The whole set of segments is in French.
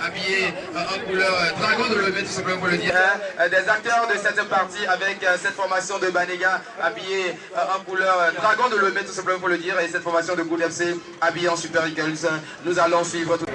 Habillé en couleur dragon de l'OM, tout simplement pour le dire. Des acteurs de cette partie avec cette formation de Banega habillé en couleur dragon de l'OM, tout simplement pour le dire. Et cette formation de Good FC habillée en Super Eagles. Nous allons suivre tout.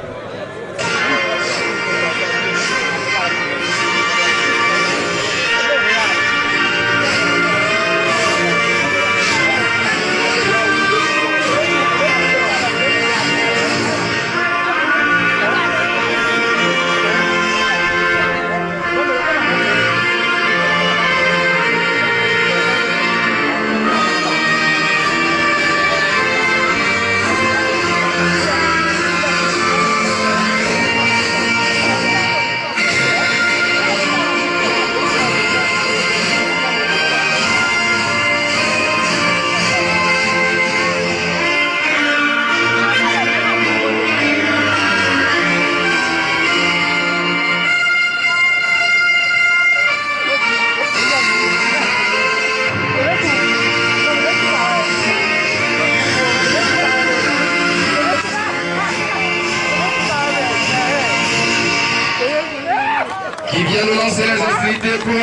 Qui vient nous lancer les hostilités pour...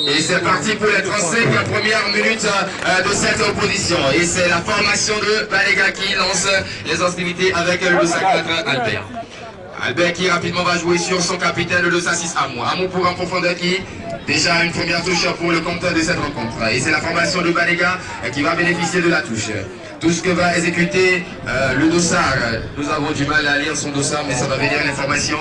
Et c'est parti pour les 35 premières minutes de cette opposition. Et c'est la formation de Banega qui lance les hostilités avec le 204 Albert. Albert qui rapidement va jouer sur son capitaine, le 206 Amour. Amour pour en profondeur qui déjà une première touche pour le compteur de cette rencontre. Et c'est la formation de Banega qui va bénéficier de la touche. Tout ce que va exécuter le dossard. Nous avons du mal à lire son dossard, mais ça va venir l'information.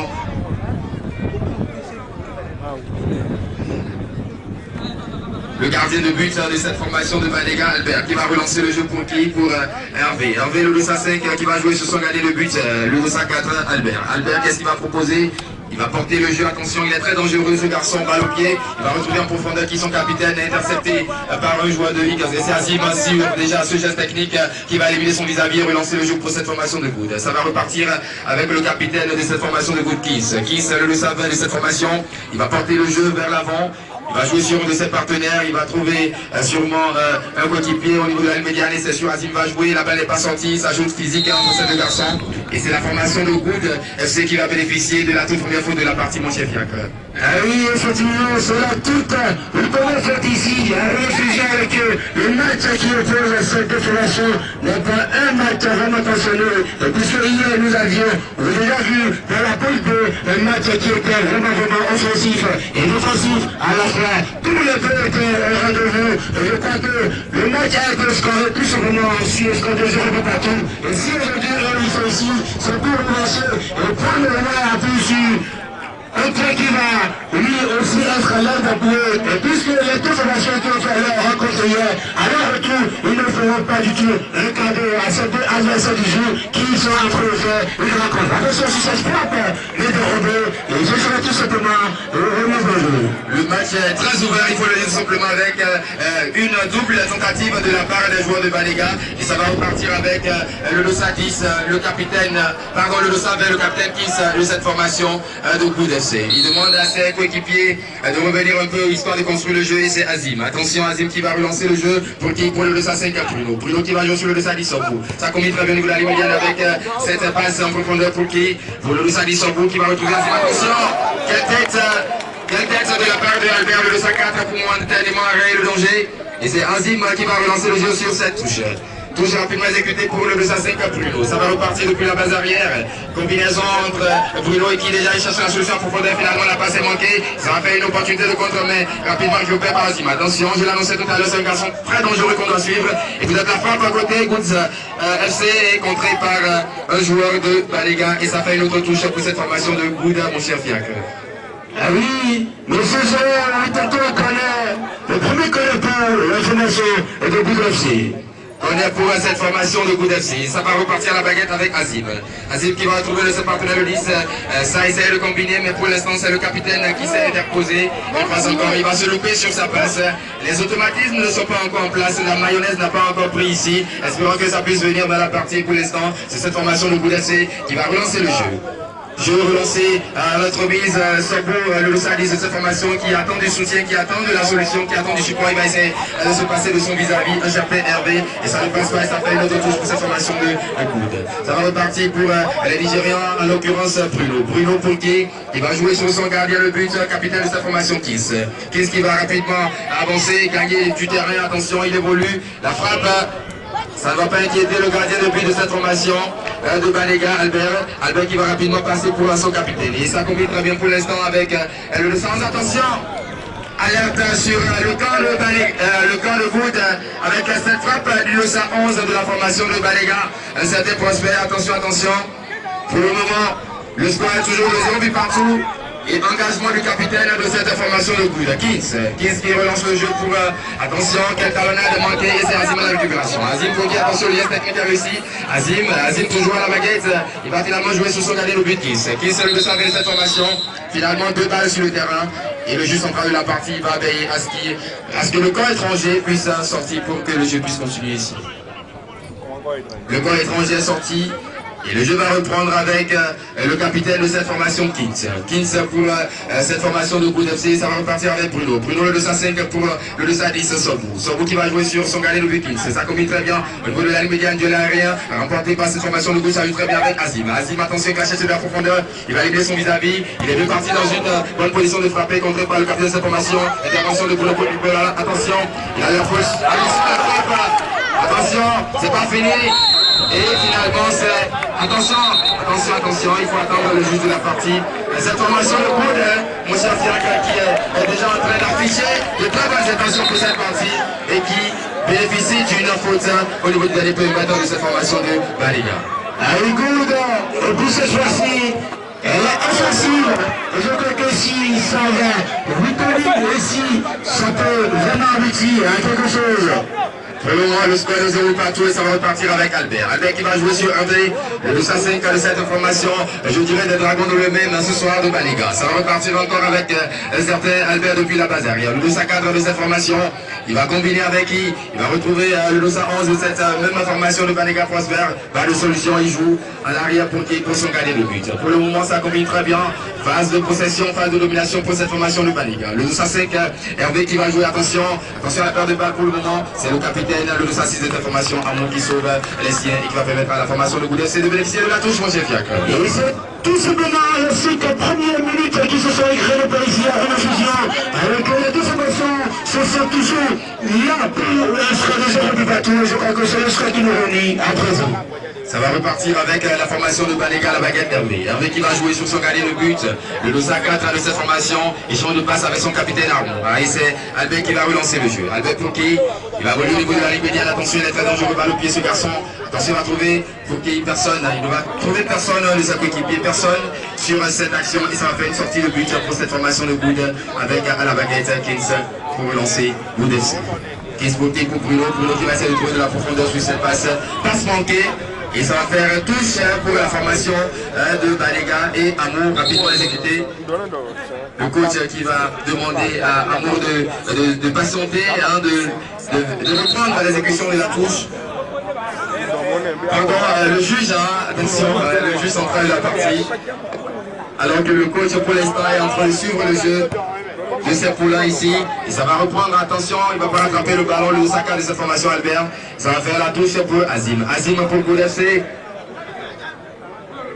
Le gardien de but de cette formation de Banega, Albert, qui va relancer le jeu pour qui? Pour Hervé. Hervé, le 205 qui va jouer sur son gardien de but, le 204 Albert. Albert, qu'est-ce qu'il va proposer? Il va porter le jeu, attention, il est très dangereux ce garçon, balle au pied. Il va retrouver en profondeur qui son capitaine est intercepté par un joueur de Ligue. Et c'est Azim sur déjà ce geste technique qui va éliminer son vis-à-vis et relancer le jeu pour cette formation de Good. Ça va repartir avec le capitaine de cette formation de Good, Kiss. Kiss, le savant de cette formation, il va porter le jeu vers l'avant. Il va jouer sur un de ses partenaires, il va trouver sûrement un coéquipier au niveau de la ligne médiane et c'est sûr, Azim va jouer, la balle n'est pas sortie, ça joue physique entre ces deux garçons. Et c'est la formation de Good FC qui va bénéficier de la toute première faute de la partie, mon chef Fiacre. Ah oui, effectivement, cela tout le premier fait ici, à réfugié avec eux. Le match qui oppose cette deux formations n'est pas un match vraiment passionné. Puisque hier nous avions déjà vu dans la poule 2 un match qui était vraiment offensif et défensif à la fois. Tous les deux étaient au rendez-vous. Je crois que le match a été scoré plus sûrement sur score de 0 partout. Et si aujourd'hui ils sont ici, c'est pour relancer et prendre le mal à plus sur un point qui va lui aussi être l'un d'appuyer. Et puisque les deux formations qui ont fait leur rencontre hier, à leur retour, ils ne feront pas du tout un cadeau à ces deux adversaires du jour qui sont en train de faire une rencontre. Attention sur cette frappe, les dérobés, et je serai tout simplement vraiment heureux. Le match est très ouvert, il faut le dire tout simplement avec une double tentative de la part des joueurs de Banega. Et ça va repartir avec le Losa 10, le capitaine, pardon, le Losa vers le capitaine Kiss de cette formation de Good FC. Il demande à ses coéquipiers de revenir un peu histoire de construire le jeu et c'est Azim. Attention, Azim qui va relancer le jeu pour qui? Pour le 205 Bruno. Bruno qui va jouer sur le 210 Sorbou. Ça combine très bien au niveau de la ligne médiane avec cette passe en profondeur pour qui? Pour le 210 Sorbou qui va retrouver Azim. Attention, quelle tête de la part de Albert, le 204 pour momentanément arrêter le danger. Et c'est Azim qui va relancer le jeu sur cette touche. Touche rapidement exécuté pour le 205 Bruno. Ça va repartir depuis la base arrière. Combinaison entre Bruno et qui déjà cherche la solution en profondeur. Finalement, la passe est manquée. Ça va faire une opportunité de contre, mais rapidement récupéré par Azim. Attention, je l'annonçais tout à l'heure, c'est un garçon très dangereux qu'on doit suivre. Et vous êtes la frappe à côté. Goods FC est contré par un joueur de Banega. Et ça fait une autre touche pour cette formation de Good, mon cher Fiacre. Ah oui, mais ce joueur, tantôt on connaît. Le premier connaît pour l'information de Good FC. On est pour cette formation de Good FC. Ça va repartir à la baguette avec Azim. Azim qui va retrouver le partenaire de 10. Ça essaie de combiner, mais pour l'instant c'est le capitaine qui s'est interposé. Il passe encore, il va se louper sur sa passe. Les automatismes ne sont pas encore en place. La mayonnaise n'a pas encore pris ici. Espérons que ça puisse venir dans la partie pour l'instant. C'est cette formation de Good FC qui va relancer le jeu. Je veux relancer notre mise Sorbo, le Sadis de cette formation qui attend du soutien, qui attend de la solution, qui attend du support. Il va essayer de se passer de son vis-à-vis, un chapelet Hervé, et ça ne passe pas, et ça fait une autre touche pour cette formation de coude. Ça va repartir pour les Nigérians, en l'occurrence Bruno. Bruno Poulki, il va jouer sur son gardien le but, capitaine de cette formation Kiss. Kiss qui va rapidement avancer, gagner du terrain, attention, il évolue, la frappe. Ça ne va pas inquiéter le gardien de but de cette formation de Banega, Albert. Albert qui va rapidement passer pour son capitaine. Et ça combine très bien pour l'instant avec le sens. Attention, alerte sur le camp de Goud avec cette frappe du Losa 11 de la formation de Banega. Un certain Prosper, attention, attention. Pour le moment, le score est toujours de 0 but partout. Et engagement du capitaine de cette formation de Goud. Kins qui relance le jeu pour... attention, quel talonnade manqué et c'est Azim à la récupération. Azim Fogi, attention, le lien technique a réussi. Azim toujours à la baguette. Il va finalement jouer sur son gardien au but. Kins est le 220 de cette formation. Finalement, 2 balles sur le terrain. Et le juge central de la partie va veiller à ce que le corps étranger puisse sortir pour que le jeu puisse continuer ici. Le corps étranger est sorti. Et le jeu va reprendre avec le capitaine de cette formation, Kins. Kins pour cette formation de Goud FC, ça va repartir avec Bruno. Bruno le 205 pour le 210, Sobou. Sobou qui va jouer sur son gardien de but, Kins. Ça combine très bien au niveau de la ligne médiane, duel aérien, remporté par cette formation de Goud, ça joue très bien avec Azim. Azim, attention, caché sur la profondeur, il va libérer son vis-à-vis. Il est bien parti dans une bonne position de frapper, contré par le capitaine de cette formation. Intervention de Bruno, attention, il a l'air fausse. Attention, c'est pas fini. Et finalement c'est... Attention, il faut attendre le juge de la partie. Cette formation de Goud, mon cher Fiaca qui est déjà en train d'afficher de très bonnes intentions pour cette partie et qui bénéficie d'une faute au niveau du dernier périmètre de cette formation de Banega. Allez Goud, et puis cette fois-ci, elle est offensive. Et je crois que si ça va, Victorine aussi, ça peut vraiment aboutir à quelque chose. Pour le moment, le score est 0 partout et ça va repartir avec Albert. Albert qui va jouer sur Hervé, le 205 de cette formation, je dirais des Dragons de le même ce soir de Banega. Ça va repartir encore avec un certain Albert depuis la base arrière. Le 204 de cette formation, il va combiner avec qui? Il va retrouver le 211 de cette même formation de Banega Prosper. Pas de solution, il joue en arrière pour son gardien de but. Pour le moment, ça combine très bien. Phase de possession, phase de domination pour cette formation de Banega. Le 205, Hervé qui va jouer, attention à la perte de balle pour le moment, c'est le capitaine. Le 206 de cette formation, Amon qui sauve les siens et qui va permettre à la formation de Goud FC de bénéficier de la touche, mon chef Fiacre. Et c'est tout simplement les 5 premières minutes qui se sont écrites par ici à la fusion. Avec les deux formations, ce sont toujours là pour le score de 0 but partout. Je crois que c'est le score qui nous réunit à présent. Ça va repartir avec la formation de Banega, la baguette Hervé. Hervé qui va jouer sur son gardien de but. Le 204 de cette formation, il change de passe avec son capitaine Armand. Et c'est Albert qui va relancer le jeu. Albert Fouquet, il va voler au niveau de la ligne médiane. Attention, il est très dangereux par le pied ce garçon. Attention, il va trouver Fouquet, personne. Il ne va trouver personne de sa coéquipier, personne sur cette action. Et ça va faire une sortie de but pour cette formation de Goud avec à la baguette Kins pour relancer Goud FC. Kins pour Bruno. Bruno qui va essayer de trouver de la profondeur sur cette passe. Passe manquée. Et ça va faire touche pour la formation de Banega et Amour rapidement exécuté. Le coach qui va demander à Amour de patienter, de reprendre l'exécution de la touche. Pardon, le juge, attention, le juge central de la partie. Alors que le coach pour l'instant est en train de suivre le jeu de ces poulains ici. Et ça va reprendre, attention, il ne va pas rattraper le ballon, le Osaka de cette formation Albert. Ça va faire la touche pour Azim. Azim pour Goud FC.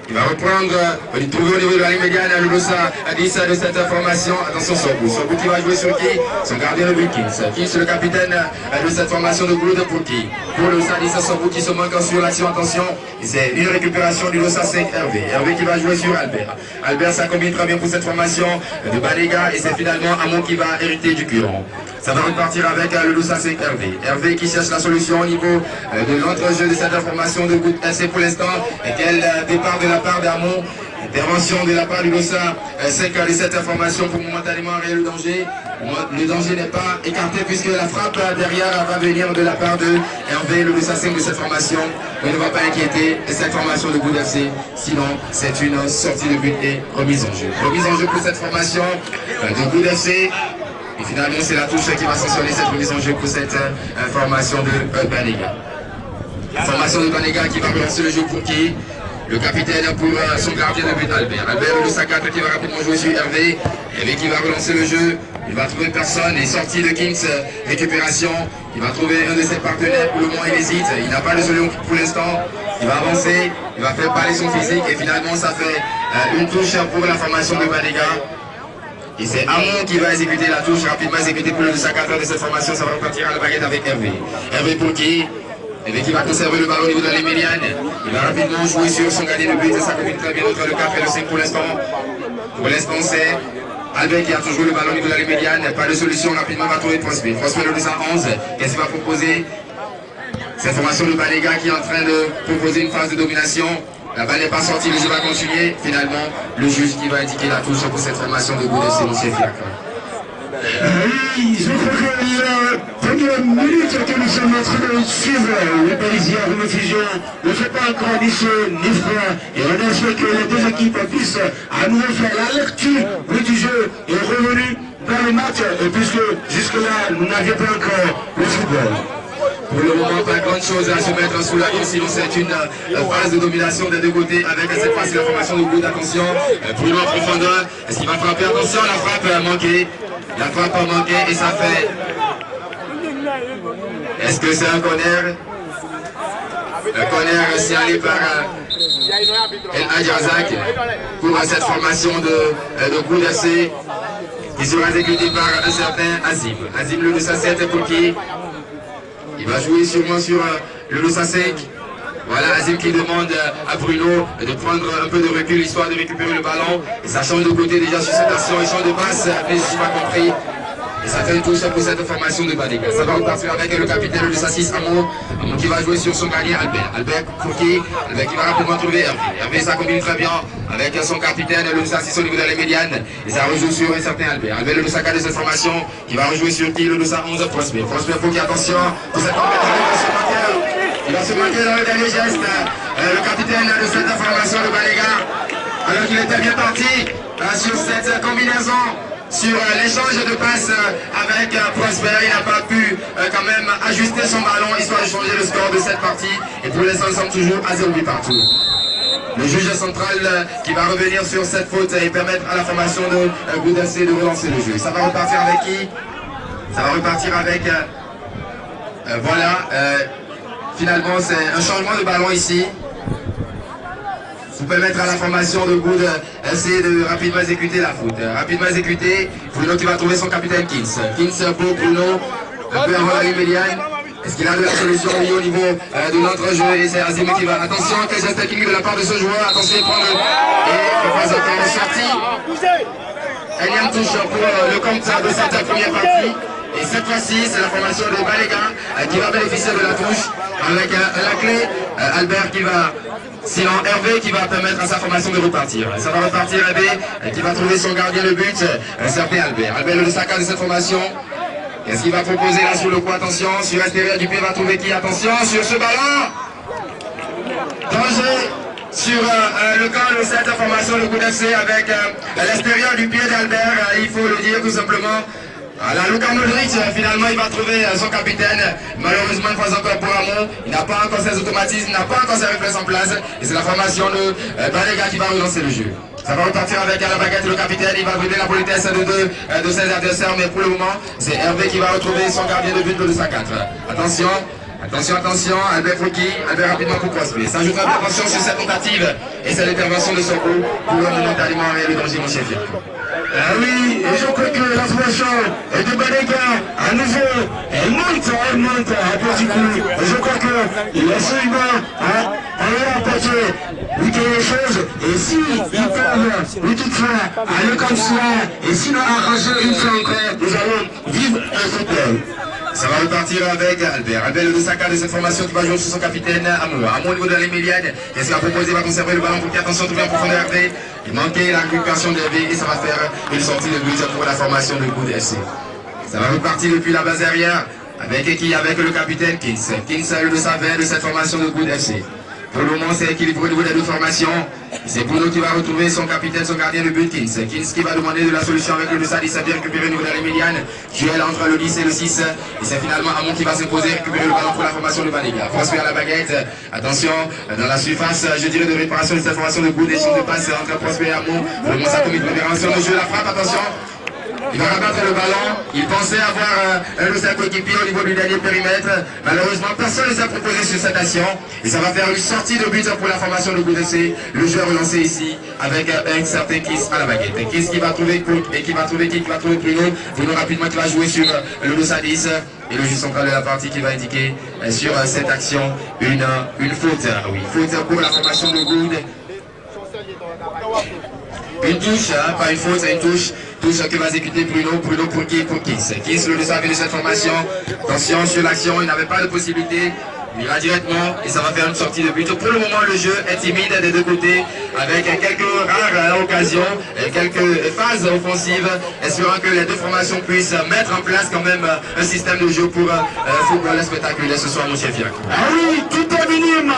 Il va reprendre, il trouver au niveau de la ligne médiane, le Losa 10 de cette formation. Attention, Sobou. Sobou qui va jouer sur qui? Son gardien de but, Kins. Kins, le capitaine de cette formation de Goud pour qui? Pour le Losa 10, Sobou qui se manque sur l'action. Attention, c'est une récupération du Losa 5 Hervé. Hervé qui va jouer sur Albert. Albert, ça combine très bien pour cette formation de Banega et c'est finalement Amon qui va hériter du curon. Ça va repartir avec le Losa 5 Hervé. Hervé qui cherche la solution au niveau de l'entrejeu de cette formation de Goud FC pour l'instant. Et quel départ de la part d'Amon. Intervention de la part du Losa 5 de cette formation pour momentanément arrêter le danger. Le danger n'est pas écarté puisque la frappe derrière va venir de la part de Hervé, le Losa 5 de cette formation. On ne va pas inquiéter cette formation de Goud FC. Sinon, c'est une sortie de but et remise en jeu. Remise en jeu pour cette formation de Goud FC. Et finalement, c'est la touche qui va sanctionner cette remise en jeu pour cette formation de Banega. La formation de Banega qui va relancer le jeu pour qui? le capitaine pour son gardien de but Albert. Albert le 4 qui va rapidement jouer sur Hervé. Hervé qui va relancer le jeu. Il va trouver personne. Et sortie de Kings, récupération. Il va trouver un de ses partenaires. Pour le moment, il hésite. Il n'a pas de solution pour l'instant. Il va avancer. Il va faire parler son physique. Et finalement, ça fait une touche pour la formation de Banega. Et c'est Amon qui va exécuter la touche, rapidement exécuter pour le 4 de cette formation. Ça va repartir à la baguette avec Hervé. Hervé pour qui? Hervé qui va conserver le ballon au niveau de la ligne médiane. Il va rapidement jouer sur son gardien de but. Et ça combine très bien entre le 4 et le 5 pour l'instant. Pour l'instant, c'est Albert qui a toujours le ballon au niveau de la ligne médiane. Pas de solution, rapidement va trouver Prosper. Prosper le 211. Qu'est-ce qu'il va proposer? Cette formation de Banega qui est en train de proposer une phase de domination. La balle n'est pas sortie, le jeu va continuer. Finalement, le juge qui va indiquer la touche pour cette formation de Goud FC, M. Fiac. Oui, je crois qu'il y a première minute que nous sommes en train de suivre les Parisiens de la fusion. Ne fait pas encore ni chaud ni froid. Et on espère que les deux équipes puissent à nouveau faire la lecture du jeu et revenir dans le match. Et puisque jusque-là, nous n'avions pas encore le football. Pour le moment, pas grande chose à se mettre sous la dent, sinon c'est une phase de domination des deux côtés avec cette fois la formation de Goud. Attention, Bruno en profondeur. Est-ce qu'il va frapper? Attention, la frappe a manqué. La frappe a manqué et ça fait. Est-ce que c'est un corner? Un corner signalé par El Adjazak pour cette formation de Goud FC qui sera exécutée par un certain Azim. Azim le 207 pour qui? Il va jouer sûrement sur le 205. Voilà Azim qui demande à Bruno de prendre un peu de recul histoire de récupérer le ballon. Et ça change de côté déjà sur cette action, il change de passe, mais je n'ai pas compris. Et ça fait une touche pour cette formation de Banega. Ça va repartir avec le capitaine le 206 Amon. Amon qui va jouer sur son gardien Albert. Albert pour qui? Albert qui va rapidement trouver Hervé. Hervé ça combine très bien avec son capitaine le 206 au niveau de la médiane. Et ça rejoue sur un certain Albert. Albert le 204 de cette formation qui va rejouer sur qui? Le 211 Prosper. Prosper faut qu'il y ait attention pour cette compétition. Il va se manquer dans le dernier geste. Le capitaine de cette formation de Banega. Alors qu'il était bien parti sur cette combinaison. Sur l'échange de passes avec Prosper, il n'a pas pu quand même ajuster son ballon histoire de changer le score de cette partie. Et pour l'instant, nous sommes toujours à 0 but partout. Le juge central qui va revenir sur cette faute et permettre à la formation de Goud FC de relancer le jeu. Ça va repartir avec qui? Ça va repartir avec... voilà, finalement c'est un changement de ballon ici. Vous permettre à la formation de Goud essayer de rapidement exécuter la faute. Rapidement exécuter, Bruno qui va trouver son capitaine Kins. Kins pour Bruno, un peu avant la ligne médiane. Est-ce qu'il a de la solution au niveau de notre jeu? Et c'est Azim qui va. Attention, quel geste technique de la part de ce joueur. Attention, il prend le. Et pas encore sorti. Énième touche pour le compte de cette première partie. Et cette fois-ci, c'est la formation de Banega qui va bénéficier de la touche avec la clé. Albert qui va. Sinon Hervé qui va permettre à sa formation de repartir. Ça va repartir Hervé qui va trouver son gardien de but, un certain Albert. Albert le 204 de cette formation. Qu'est-ce qu'il va proposer là sur le coup? Attention, sur l'extérieur du pied va trouver qui? Attention, sur ce ballon. Danger sur le camp de cette formation de Goud FC avec l'extérieur du pied d'Albert. Il faut le dire tout simplement. Voilà, Luka Modric, finalement, il va trouver son capitaine. Malheureusement, pas encore pour Amon. Il n'a pas encore ses automatismes, il n'a pas encore ses réflexes en place. Et c'est la formation de Banega qui va relancer le jeu. Ça va repartir avec à la baguette le capitaine. Il va brider la politesse de ses adversaires. Mais pour le moment, c'est Hervé qui va retrouver son gardien de but de 204. Attention. Attention, attention, Albert Fouki, Albert rapidement pour Prosper. Ça ajoute attention sur cette tentative. Et c'est l'intervention de Soko pour momentanément arrêter le danger, mon chef. Ah oui, et je crois que la formation de Banega, à nouveau, elle monte à petit coup. Et je crois qu'il est absolument à emporter quelque chose. Et s'ils peuvent, de toute fois, aller comme cela, et sinon arranger une fois encore, nous allons vivre un football. Ça va repartir avec Albert. Albert le 204 de cette formation qui va jouer sur son capitaine Amon. Amon au niveau de la ligne médiane. Qu'est-ce qu'il va proposer? Il va conserver le ballon pour qu'il attention trouver en profondeur Hervé. Il manquait la récupération d'Hervé et ça va faire une sortie de but pour la formation de Goud FC. Ça va repartir depuis la base arrière avec qui? Avec le capitaine Kins. Kins le 220 de cette formation de Goud FC. Pour le moment, c'est équilibré au niveau des deux formations. C'est Bruno qui va retrouver son capitaine, son gardien de but, Kins. Kins qui va demander de la solution avec le Dossadi, ça vient récupérer au niveau de la médiane. Duel entre le 10 et le 6. Et c'est finalement Amon qui va s'imposer, récupérer le ballon pour la formation de Baniga. Prosper à la baguette. Attention, dans la surface, je dirais, de réparation de cette formation de bout d'échange de passe entre Prosper et Amon. Pour le moment, ça commet une préparation de jeu. La frappe, attention. Il va rabattre le ballon. Il pensait avoir un de ses coéquipiers au niveau du dernier périmètre. Malheureusement, personne ne s'est proposé sur cette action. Et ça va faire une sortie de but pour la formation de Goudessé. Le jeu relancé ici avec un certain Kiss à la baguette. Kiss qui va trouver Bruno. Bruno rapidement qui va jouer sur le Dosadis. Et le juge central de la partie qui va indiquer sur cette action une faute. Oui, faute pour la formation de Goud. Une touche, hein, pas une faute, c'est une touche. Touche que va exécuter Bruno pour qui? Pour Kiss. Kiss, le savait de cette formation. Attention sur l'action, il n'avait pas de possibilité. Il ira directement et ça va faire une sortie de but. Pour le moment, le jeu est timide des deux côtés avec quelques rares occasions, quelques phases offensives, espérant que les deux formations puissent mettre en place quand même un système de jeu pour football spectaculaire ce soir, mon chef Yann. Ah oui, tout est minime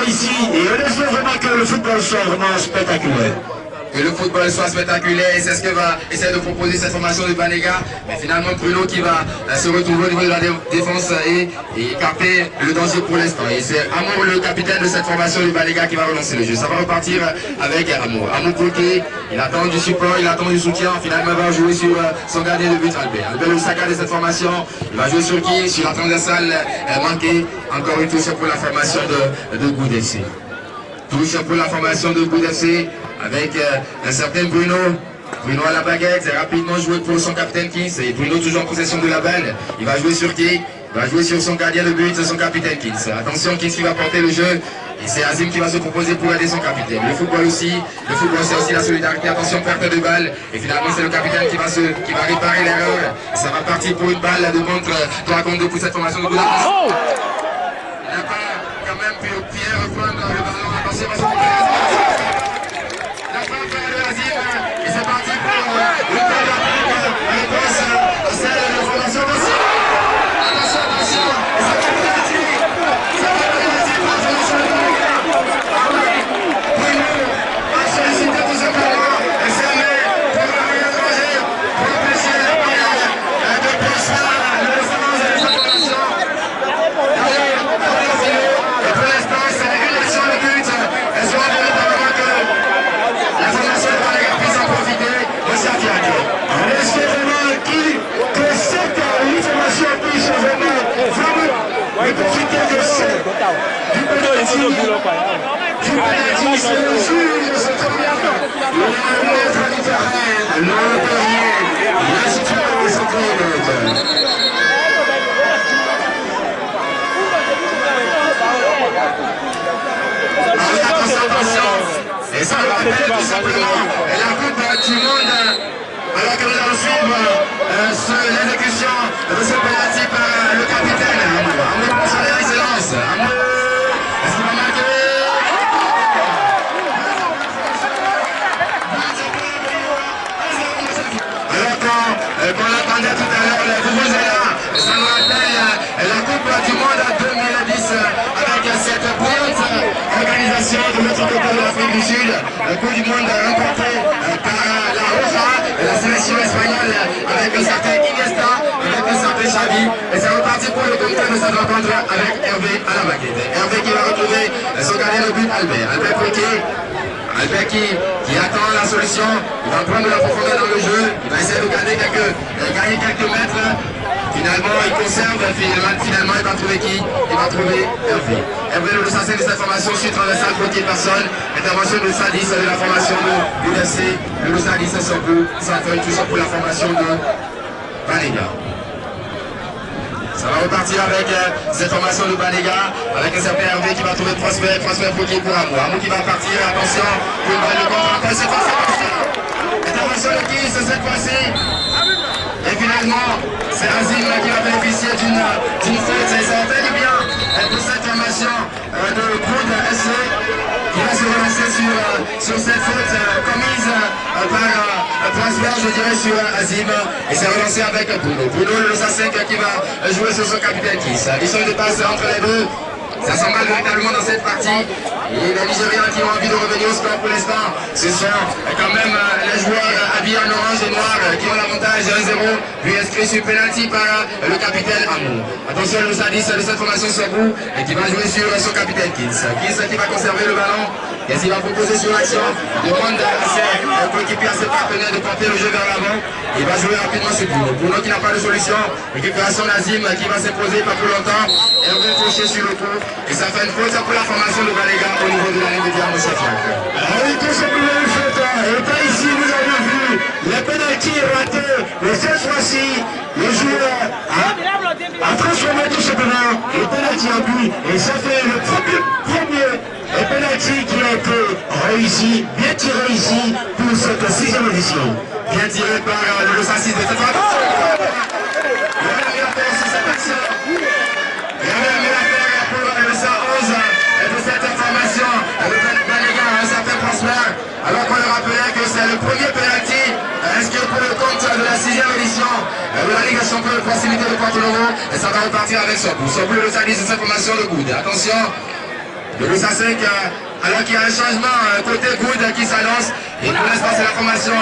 ici et on espère vraiment que le football soit vraiment spectaculaire. Que le football soit spectaculaire, et c'est ce que va essayer de proposer cette formation de Banega. Mais finalement Bruno qui va se retrouver au niveau de la défense et écarter le danger pour l'instant. Et c'est Amour, le capitaine de cette formation de Banega, qui va relancer le jeu. Ça va repartir avec Amour. Amour Pouki, il attend du support, il attend du soutien. Finalement il va jouer sur son gardien de but, Albert. Albert le saga de cette formation, il va jouer sur qui? Sur la transversale manquée. Encore une touche pour la formation de Goudessé. Touche pour la formation de Goudessé avec un certain Bruno. Bruno à la baguette, c'est rapidement joué pour son capitaine Kiss. Et Bruno toujours en possession de la balle. Il va jouer sur qui? Il va jouer sur son gardien de but, son capitaine Kiss. Attention, Kiss qui va porter le jeu. Et c'est Azim qui va se proposer pour aider son capitaine. Le football aussi, c'est aussi la solidarité. Attention, perte de balle. Et finalement, c'est le capitaine qui va réparer l'erreur. Ça va partir pour une balle de contre 3 contre 2 pour cette formation de Goudessé. Il n'a pas quand même pu bien reprendre le ballon. Attention, et c'est parti pour le temps de réponse à celle de la formation aussi. Attention, attention, et ça va pénalty. Ça va pénalty pour la formation de Bruno a sollicité tout simplement et c'est mais pour le danger, pour empêcher la barrière de penser le défense de cette formation. Et pour l'instant, c'est une action de but. Elles sont véritablement que la formation de Banega puisse en profiter. On espère vraiment que cette information puisse vraiment profiter de cette du penalty, c'est le juge, c'est très bien. Le maître du terrain, le dernier, la situation est centrale. Attention, et ça nous rappelle tout simplement la Coupe du Monde, alors que nous allons suivre l'exécution de ce penalty par le capitaine Amour. Amour pour son excellence. Amour, est-ce qu'il va marquer? Alors qu'on l'attendait tout à l'heure, vous êtes là, ça nous rappelle la Coupe du Monde 2010 avec cette brillante organisation de notre côté de l'Afrique du Sud, le Coupe du Monde remporté par la Roja, la sélection espagnole avec un certain Iniesta, avec un certain Xavi, et c'est reparti pour le comité de cette rencontre avec Hervé à la baguette. Hervé qui va retrouver son gardien de but Albert. Albert Pouki, Albert qui attend la solution, il va prendre de la profondeur dans le jeu, il va essayer de gagner quelques mètres. Finalement, il conserve, finalement, il va trouver qui? Il va trouver Hervé. Hervé, le Dossassin de cette formation, suite transversale, côté personne. Intervention de Sadis de la formation de l'UFC. Le Dossassin sur vous, ça fait tout ça pour la formation de Banega. Ça va repartir avec cette formation de Banega, avec un certain Hervé qui va trouver Prosper pour qui? Pour Amour. Amour qui va partir, attention, pour une balle de contre, intervention de qui cette fois-ci? Et finalement, c'est Azim qui va bénéficier d'une faute. Et ça va faire du bien pour cette formation de Goud SC qui va se relancer sur cette faute commise par Prosper, je dirais, sur Azim. Et c'est relancé avec Bruno. Bruno, le 5 qui va jouer sur son capitaine Kiss. Ils sont de passe entre les deux. Ça s'emballe véritablement dans cette partie. Et les Nigériens qui ont envie de revenir au score pour l'instant, ce sont quand même les joueurs habillés en orange et noir qui ont l'avantage 1-0, puis inscrit sur penalty par le capitaine Amour. Attention, le Sadis de cette formation sur bout et qui va jouer sur son capitaine Kins. Kins qui va conserver le ballon. Qu'est-ce qu'il va proposer sur l'action? Il demande à ses coéquipiers, à ses partenaires de porter le jeu vers l'avant. Il va jouer rapidement sur Bruno. Bruno qui n'a pas de solution. Récupération Nazim qui va s'imposer pas plus longtemps. Hervé touché sur le coup. Et ça fait une faute pour la formation de Baléga au niveau de la ligne de Diamo Chefiak. Oui, tout simplement une faute. Et pas ici, nous avons vu le penalty raté. Mais cette fois-ci, le joueur a transformé tout simplement le penalty en but. Et ça fait le premier penalty qui a été réussi, bien tiré ici pour cette 6e édition. Bien tiré par le 6 de cette fois. Alors qu'on le rappelait que c'est le premier penalty inscrit pour le compte de la 6e édition de la Ligue des Champions de proximité de Porto-Novo et ça va repartir avec Sobou. Sobou le Sadis de cette formation de Good. Attention, le Lusa 5, alors qu'il y a un changement côté Good qui s'annonce et pour l'instant c'est la formation.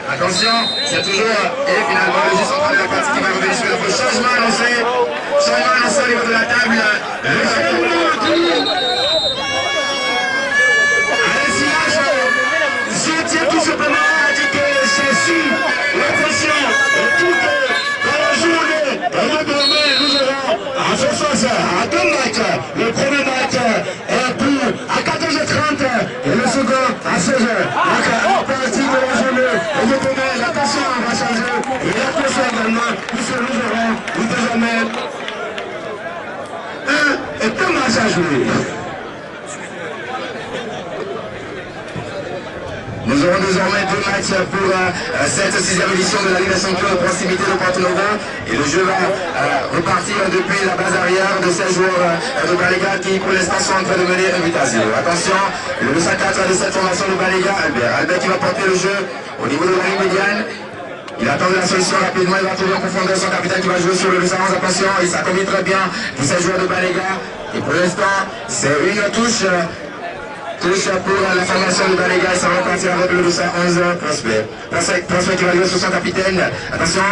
Attention, c'est toujours et finalement le juste en train de la partie qui va revenir sur le changement annoncé. Changement annoncé au niveau de la table. Tout simplement indiqué, c'est sûr, la pression est toute dans la journée. Et demain, nous aurons en ce sens à 2 matchs. Le premier match est pour à 14h30 et le second à 16h. Donc à partir de la journée, et demain, la pression va changer. Et la pression également, puisque nous aurons désormais 1 et 2 matchs à jouer. Nous aurons désormais 2 matchs pour cette 6e édition de la Ligue des Champions de proximité de Porto-Novo. Et le jeu va repartir depuis la base arrière de ces joueurs de Baléga qui pour l'instant sont en train de mener 1 but à 0. Attention, le 204 de cette formation de Baléga, Albert. Albert qui va porter le jeu au niveau de la ligne médiane. Il attend la solution rapidement, il va trouver en profondeur son capitaine qui va jouer sur le 211. Attention, et ça combine très bien pour ces joueurs de Baléga. Et pour l'instant, c'est une touche. Touche pour la formation de Baléga et ça va repartir avec le 211 Prosper. Prosper qui va jouer sur son capitaine. Attention,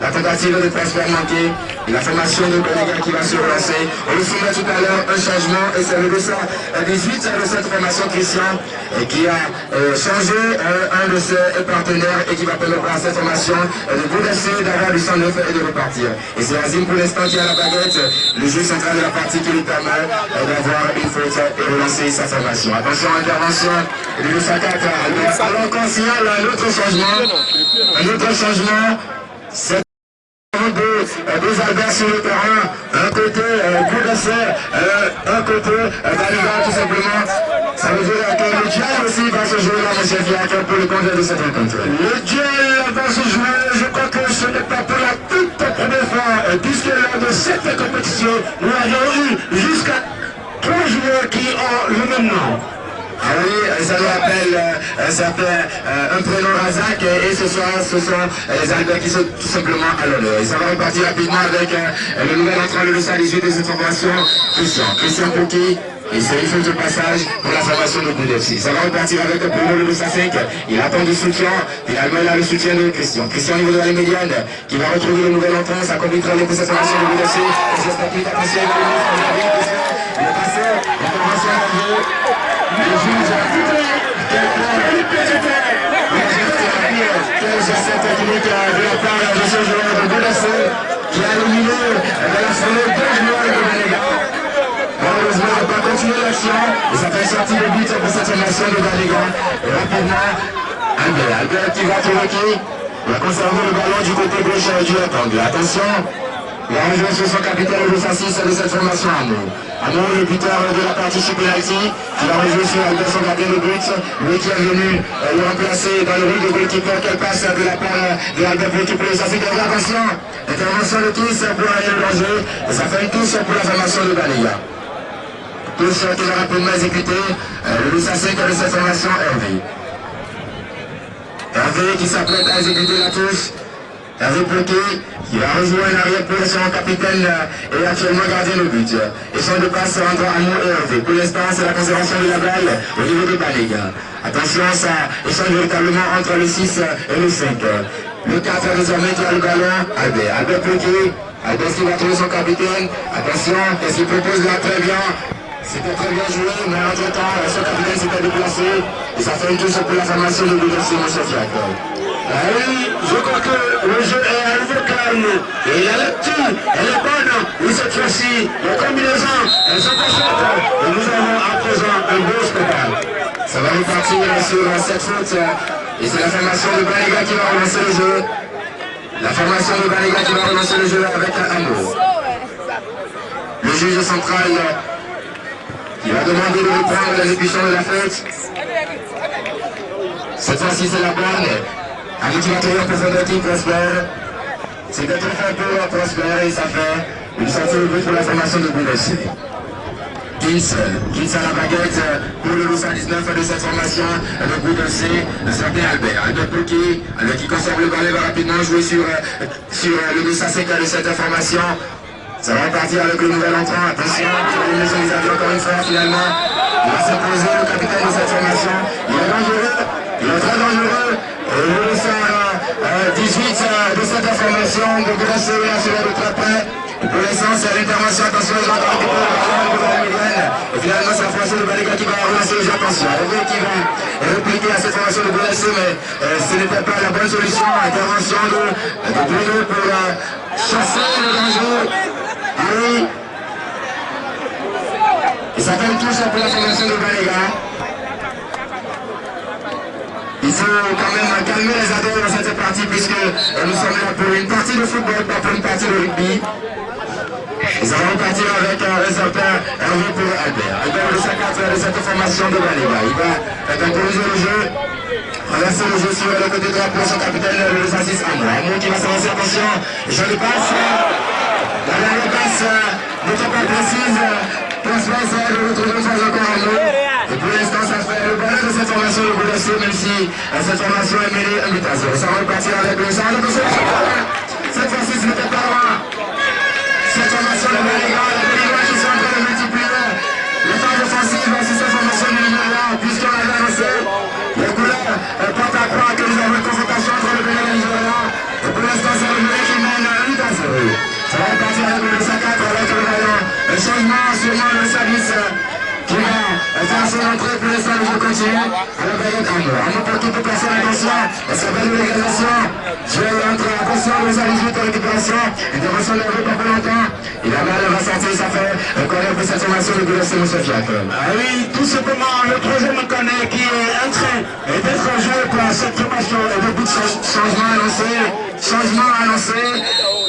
la tentative de Prosper manquée. Et la formation de Baléga qui va se relancer. On le soumet tout à l'heure un changement et c'est le 218 de cette formation Christian et qui a changé un de ses partenaires et qui va permettre à cette formation de bouleverser, d'avoir du 109 et de repartir. Et c'est Azim pour l'instant qui a la baguette, le jeu central de la partie qui lui permet d'avoir une faute et relancer sa formation. Attention, intervention du 204. Alors qu'on signale un autre changement, c'est deux Albert sur le terrain, un côté Goudasser, un côté Baléga tout simplement. Ça veut dire que le duel aussi va se jouer là, M. Fiac, pour le compte de cette rencontre. Le duel va se jouer, je crois que ce n'est pas pour la toute première fois, puisque lors de cette compétition, nous avons eu jusqu'à 3 joueurs qui ont le même nom. Ah oui, ça nous rappelle un prénom Razak et ce soir ce sont les Alberts qui sont tout simplement à l'honneur. Et ça va repartir rapidement avec le nouvel entrant, le 218 de cette formation, Christian Pouki. Et c'est une faute de passage pour la formation de Good FC. Ça va repartir avec Bruno le 205. Il attend du soutien. Finalement, il a le soutien de Christian. Christian au niveau de la ligne médiane qui va retrouver le nouvel entrant. Ça combine très bien pour cette formation de Good FC. Et c'est tapis apprécié. Il est passé. L'intervention est en jeu. Le juge a tout cette technique de la part de ce joueur de Good FC qui a éliminé de la foulée 2 joueurs de Baléga. Malheureusement, on ne va pas continuer l'action et ça fait sortir le but pour cette formation de Baléga. Et rapidement, Albert qui va trouver qui va conserver le ballon du côté gauche du rectangle. Attention, il a rejoint sur son capitaine le 206 de cette formation Amour. Amour, le buteur de la partie sur penalty, qui va rejouer sur Albert son gardien de but. Lui qui est venu le remplacer dans le rôle de goalkeeper. Quelle passe de la part de Albert pour récupérer le 206. Attention, intervention de tous pour aller le danger. Et ça fait une touche pour la formation de Baléga. Touche qui va rapidement exécuter le 205 de cette formation Hervé. Hervé qui s'apprête à exécuter la touche. Hervé Bloquet, qui va rejoindre l'arrière-position capitaine et actuellement gardien de but. Échange de passe entre Amour et Hervé. Pour l'instant, c'est la conservation de la balle au niveau de Banega. Attention, ça échange véritablement entre le 6 et le 5. Le 4 désormais qui a le ballon, Albert. Albert Bloquet. Albert qui va trouver son capitaine. Attention, qu'est-ce qu'il propose là? Très bien. C'était très bien joué, mais entre-temps, son capitaine s'était déplacé. Et ça fait une touche pour la formation de l'Université de Chef. Oui, je crois que le jeu est à nouveau calme. Et la lecture, elle est bonne. Oui, cette fois-ci, les combinaisons, elles sont parfaites. Et nous avons à présent un beau spectacle. Ça va repartir sur cette faute. Et c'est la formation de Banega qui va relancer le jeu. La formation de Banega qui va relancer le jeu avec Amour. Le juge central qui va demander de reprendre l'exécution de la fête. Cette fois-ci, c'est la bonne. Avec qui va trouver un profondeur qui prospère. C'était très fort pour prospérer et ça fait une sortie de but pour la formation de Boulessi. Kins à la baguette pour le 219 de cette formation de Boulessi, un certain Albert. Albert Bloquet, Albert qui conserve le ballon, va rapidement jouer sur le 205 de cette formation. Ça va repartir avec le nouvel entrant. Attention, les maisons les avions encore une fois finalement. Il va s'imposer le capitaine de cette formation. Il est dangereux, il est très dangereux. Et le 18 de cette formation de Boulessi est assuré de très près. Pour l'instant, c'est l'intervention. Attention, les gens qui récupèrent le ballon. Et finalement, c'est la formation de Banega qui va relancer les gens. Attention, Hervé qui va répliquer à cette formation de Boulessi, mais ce n'était pas la bonne solution. Intervention de Bruno pour chasser le danger. Ah oui. Et ça fait une touche pour la formation de Banega. Il faut quand même calmer les adhérents dans cette partie puisque nous sommes là pour une partie de football, pas pour une partie de rugby. Et ça va repartir avec un résultat Hervé pour Albert. Albert le 54 de cette formation de Banega. Il va temporiser le jeu, renverser le jeu sur le côté droit pour son capitaine, le 106 Amour. Amour qui va s'avancer, attention. Je le passe. La dernière passe n'était pas précise. Transfert, ça va retrouver une fois encore Amour. Et pour l'instant, ça fait le bonheur de cette formation de Boulessi, même si cette formation est mêlée 1 but à 0. Ça va repartir avec le centre. Cette fois-ci, ce n'était pas loin. Cette formation de Banega, les Béninois qui sont en train de multiplier les phases offensives sur cette formation de Nigeria, puisqu'on avait annoncé les couleurs porte à croire que nous avons une confrontation entre le Bénin et le Nigeria. Et pour l'instant, c'est le Bénin qui mène 1 but à 0. Ça va repartir avec le 204 avec le ballon. Un changement sûrement le service qui va faire son entrée pour l'instant le jeu continue à la baguette Amour. Amour pour toute personne, attention, elle s'appelle une légalisation. Je vais entrer, attention, le service de récupération, intervention de l'Europe pas longtemps. Et la balle va sortir, ça fait un corner pour cette formation de Boulessi, M. Fiat. Ah oui, tout simplement, le troisième corner qui est en train d'être joué pour cette formation et beaucoup de changements annoncés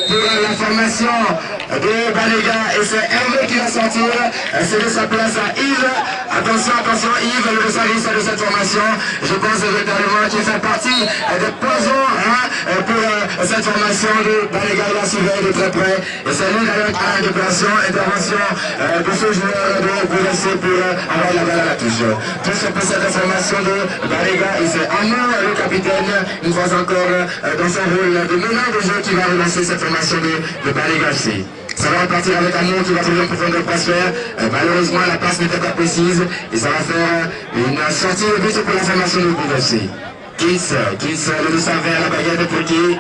pour la formation de Banega et c'est Hervé qui va sortir, c'est de sa place à Yves. Attention Yves, le service de cette formation, je pense véritablement qu'il fait partie des poisons pour cette formation de Banega. Il a surveillé de très près et c'est lui d'ailleurs qui a la déplacement, intervention de ce joueur de Boulessi pour avoir la balle à la touche. Tout ce pour cette formation de Banega et c'est Amour, le capitaine, une fois encore dans son rôle de meneur de jeu qui va relancer cette formation de Banega aussi. Ça va repartir avec Amour qui va trouver un profondeur transfert. Malheureusement, la passe n'était pas précise et ça va faire une sortie de but pour la formation de Boulessi. Kins, le 220 à la baguette pour qui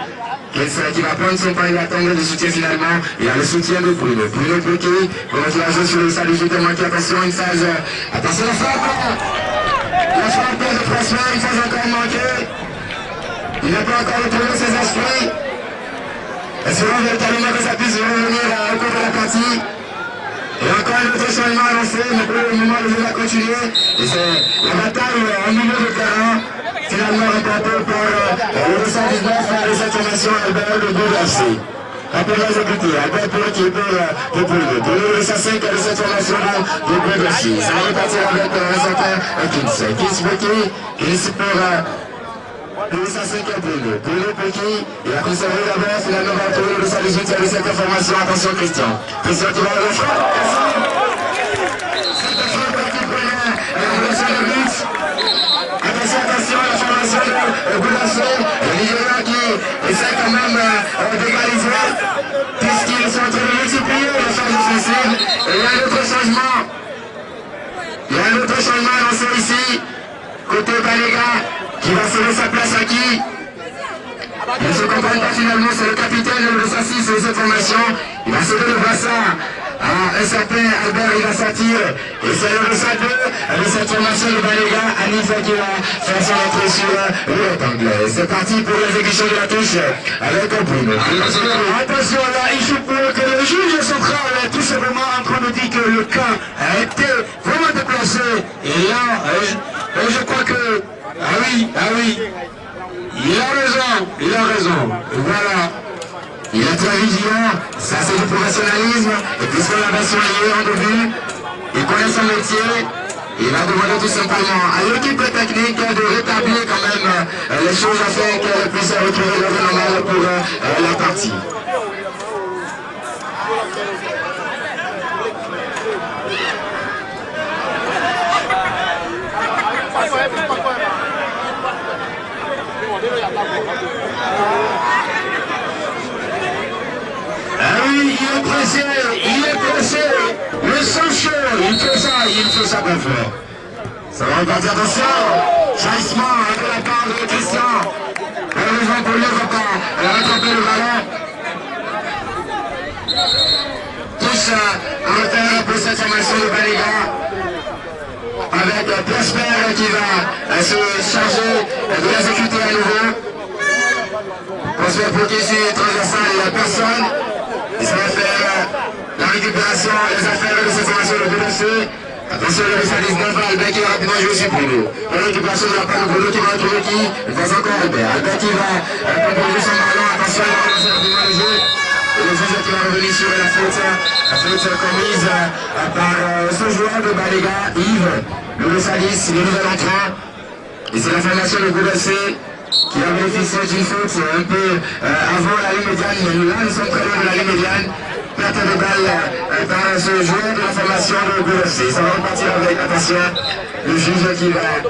qui va prendre son temps, il va attendre le soutien finalement. Il a le soutien de Bruno. Bruno Bloquet, comment il va jouer sur le salut justement qui attention une phase. Attention la frappe. La frappe de transfert, une phase encore manquée. Il n'a pas encore retrouvé ses esprits. Espérons véritablement que ça puisse revenir au cours de la partie. Et encore un autre changement annoncé, mais pour le moment le jeu va continuer. Et c'est la bataille au milieu de terrain, finalement remportée par le 219 de cette formation Albert de Boulessi. Rappelez exécuté, Albert Bloquet pour Bruno. Bruno le 205 de cette formation de Boulessi. Ça va repartir avec un certain Kins Bloquet, Kins pour le 205 Bruno. Bruno Bloquet, il a conservé d'abord, finalement va retrouver le 218 de cette formation. Attention Christian. Christian qui va le frapper. Attention, la formation de Boulessi, le Nigeria qui essaie quand même autre changement annoncé ici. Côté Baléga, qui va céder sa place à qui? Il ne se comprend pas finalement, c'est le capitaine de Sassy sur cette formation. Il va céder le bassin à un certain Albert, il va sortir. Et c'est le Rossa 2 avec cette formation de Baléga, Anif qui va faire son entrée sur le rectangle. C'est parti pour l'exécution de la touche avec un bruit. Attention là, il faut que le juge central est tout simplement en train de dire que le cas a été vraiment déplacé. Et là, je crois que... Ah oui. Il a raison. Voilà. Il est très vigilant, ça c'est du professionnalisme, et puisque la version est en début, il connaît son métier, il va demander tout simplement à l'équipe technique de rétablir quand même les choses afin qu'elle puisse retrouver le normal pour la partie. Ah oui, il est pressé, le sang chaud, il fait ça bien fort. Ça va repartir, attention, chahissement de la part de Christian. Heureusement pour lui, il ne va pas rattraper le ballon. Tous en retard pour cette formation de Baléga. Avec Prosper qui va se charger de l'exécuter à nouveau. Prosper pour qui c'est transversal, il n'y a personne. Et ça va faire la récupération et les affaires de cette formation de BDC. Attention, le Rossa 19, Albert qui va rapidement jouer sur Bruno. La récupération de la part de Bruno qui va retrouver qui? Une fois encore Albert. Albert qui va composer son ballon. Attention, il va relancer rapidement le jeu. Et le juge qui va revenir sur la faute commise par ce joueur de Baléga, Yves. Le Rossa 10, le nouvel entrant. Et c'est la formation de BDC qui a bénéficié d'une faute un peu avant la ligne médiane, mais là nous sommes très loin de la ligne médiane. Perte de balle par ce joueur de la formation de BFC. Ça va repartir avec, attention, le juge qui va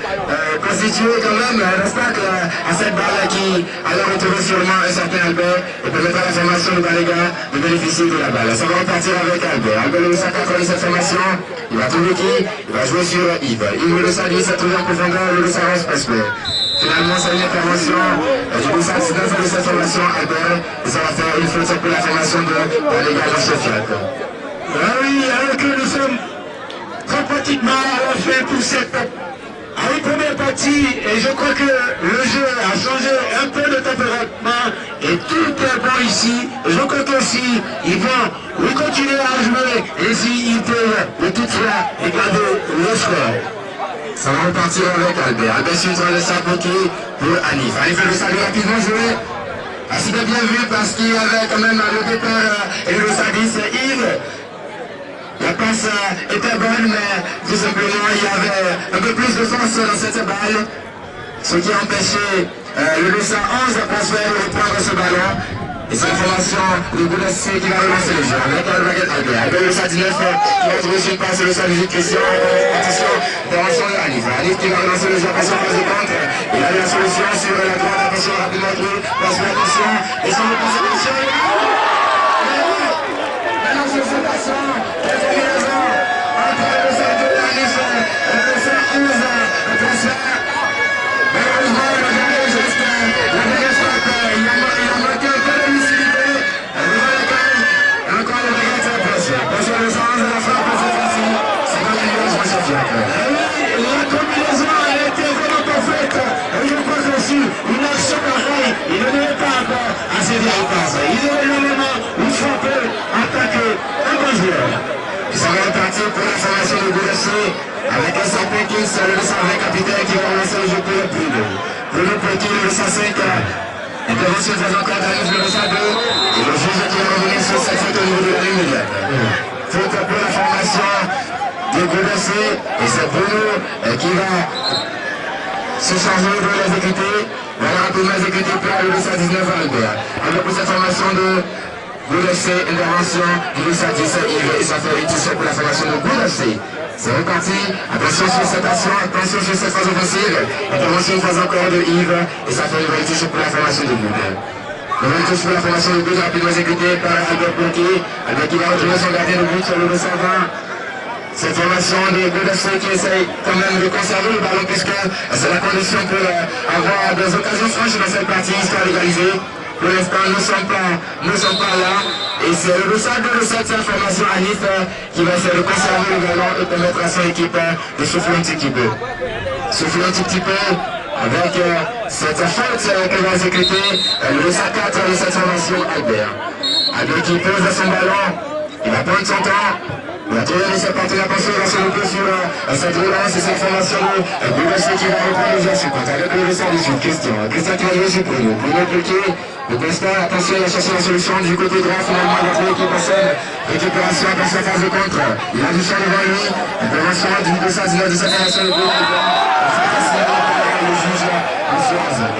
constituer quand même un obstacle à cette balle qui allait retrouver sûrement un certain Albert et permettra à la formation de Baléga de bénéficier de la balle. Ça va repartir avec Albert. Albert le Loussa connaît cette formation. Il va trouver qui? Il va jouer sur Yves. Yves le Loussa 10 a trouvé en profondeur le Loussa 11 Prosper. Finalement, c'est une intervention du Loussa 19 de cette formation Albert et ça va faire une faute pour la formation de Baléga dans ce fiat. Ah oui, alors que nous sommes pratiquement à la fin pour cette première partie et je crois que le jeu a changé un peu de tempérament et tout est bon ici. Je crois que si ils vont continuer à jouer et s'ils peuvent de toute foi regarder le score. Ça va repartir avec Albert. Albert sur le sapoté pour Anif. Anif le salut rapidement joué. Ah, c'était bien vu parce qu'il y avait quand même le départ et le service Yves. La passe était bonne, mais tout simplement il y avait un peu plus de force dans cette balle. Ce qui a empêché le Loussa 11 de transférer et reprendre ce ballon. Et c'est la formation de BDC qui va relancer le jeu avec Albert. Albert le Loussa 19 qui va trouver sur une passe le Loussa 18 Christian. Attention, intervention de Anif. Anif qui va relancer le jeu, attention, phase de contre. Il a eu la solution sur la droite, attention, rapidement trouvé. Passe pour attention. Et sur le passe attention. Maintenant sur cette action, la combinaison entre le Loussa 2 et Anif. Le Loussa 11 transfert. Malheureusement, le dernier geste, la dernière frappe, il a manqué un peu de lucidité. Devant la cage, et encore le regret de la presse. Parce que le sens de la frappe, cette fois-ci, c'est pas la nuance, monsieur Fiat. La combinaison a été vraiment parfaite. Et je crois que aussi, une action pareille, il ne devait pas encore assez bien en passe. Il devait normalement une frapper, attaquer un bon joueur. Et ça va repartir pour la formation de BDC. Avec un certain Kings, le 120 capitaine qui va relancer le jeu pour le Bruno. Bruno Petit, le 105, intervention très encore d'Anif, le 102. Et le juge qui va revenir sur cette faute au niveau de la ligne médiane. Faute pour la formation de BDC. Et c'est Bruno qui va se charger de l'exécuter. Voilà rapidement exécuté par le 119 Albert. Avec pour cette formation de BDC, intervention du 110 Yves. Et ça fait une touche pour la formation de BDC. C'est reparti, attention sur cette action, attention sur cette phase offensive. Intervention une fois encore de Yves, et ça fait une nouvelle touche pour la formation de Boud. Nouvelle touche pour la formation de Boud, rapidement exécutée par Albert Blanqui. Albert qui va retrouver son gardien de but sur le 220. cette formation de Godasset qui essaye quand même de conserver le ballon puisque c'est la condition pour avoir des occasions franches dans cette partie, histoire d'égaliser. Pour l'instant, nous ne sommes pas là. Et c'est le dossard de cette formation à Nice qui va essayer de conserver le ballon et permettre à son équipe de souffler un petit peu. Souffler un petit peu avec cette faute que va exécuter le dossard 4 de cette formation, Albert. Albert qui pose son ballon, il va prendre son temps. Il va trouver ses partenaires parce qu'il va se louper sur cette relance et cette formation de Godasset qui va reprendre les jeux suivantes. Avec le dossard du sud, Christian qui va jouer sur Bruno. Bruno Peltier. Le constat, attention, il a cherché la solution du côté droit, finalement, il a trouvé qui possède. Récupération, attention, phase de contre. Il a du champ devant lui. Intervention du 219 de sa formation de groupe. Le juge, monsieur Hazard.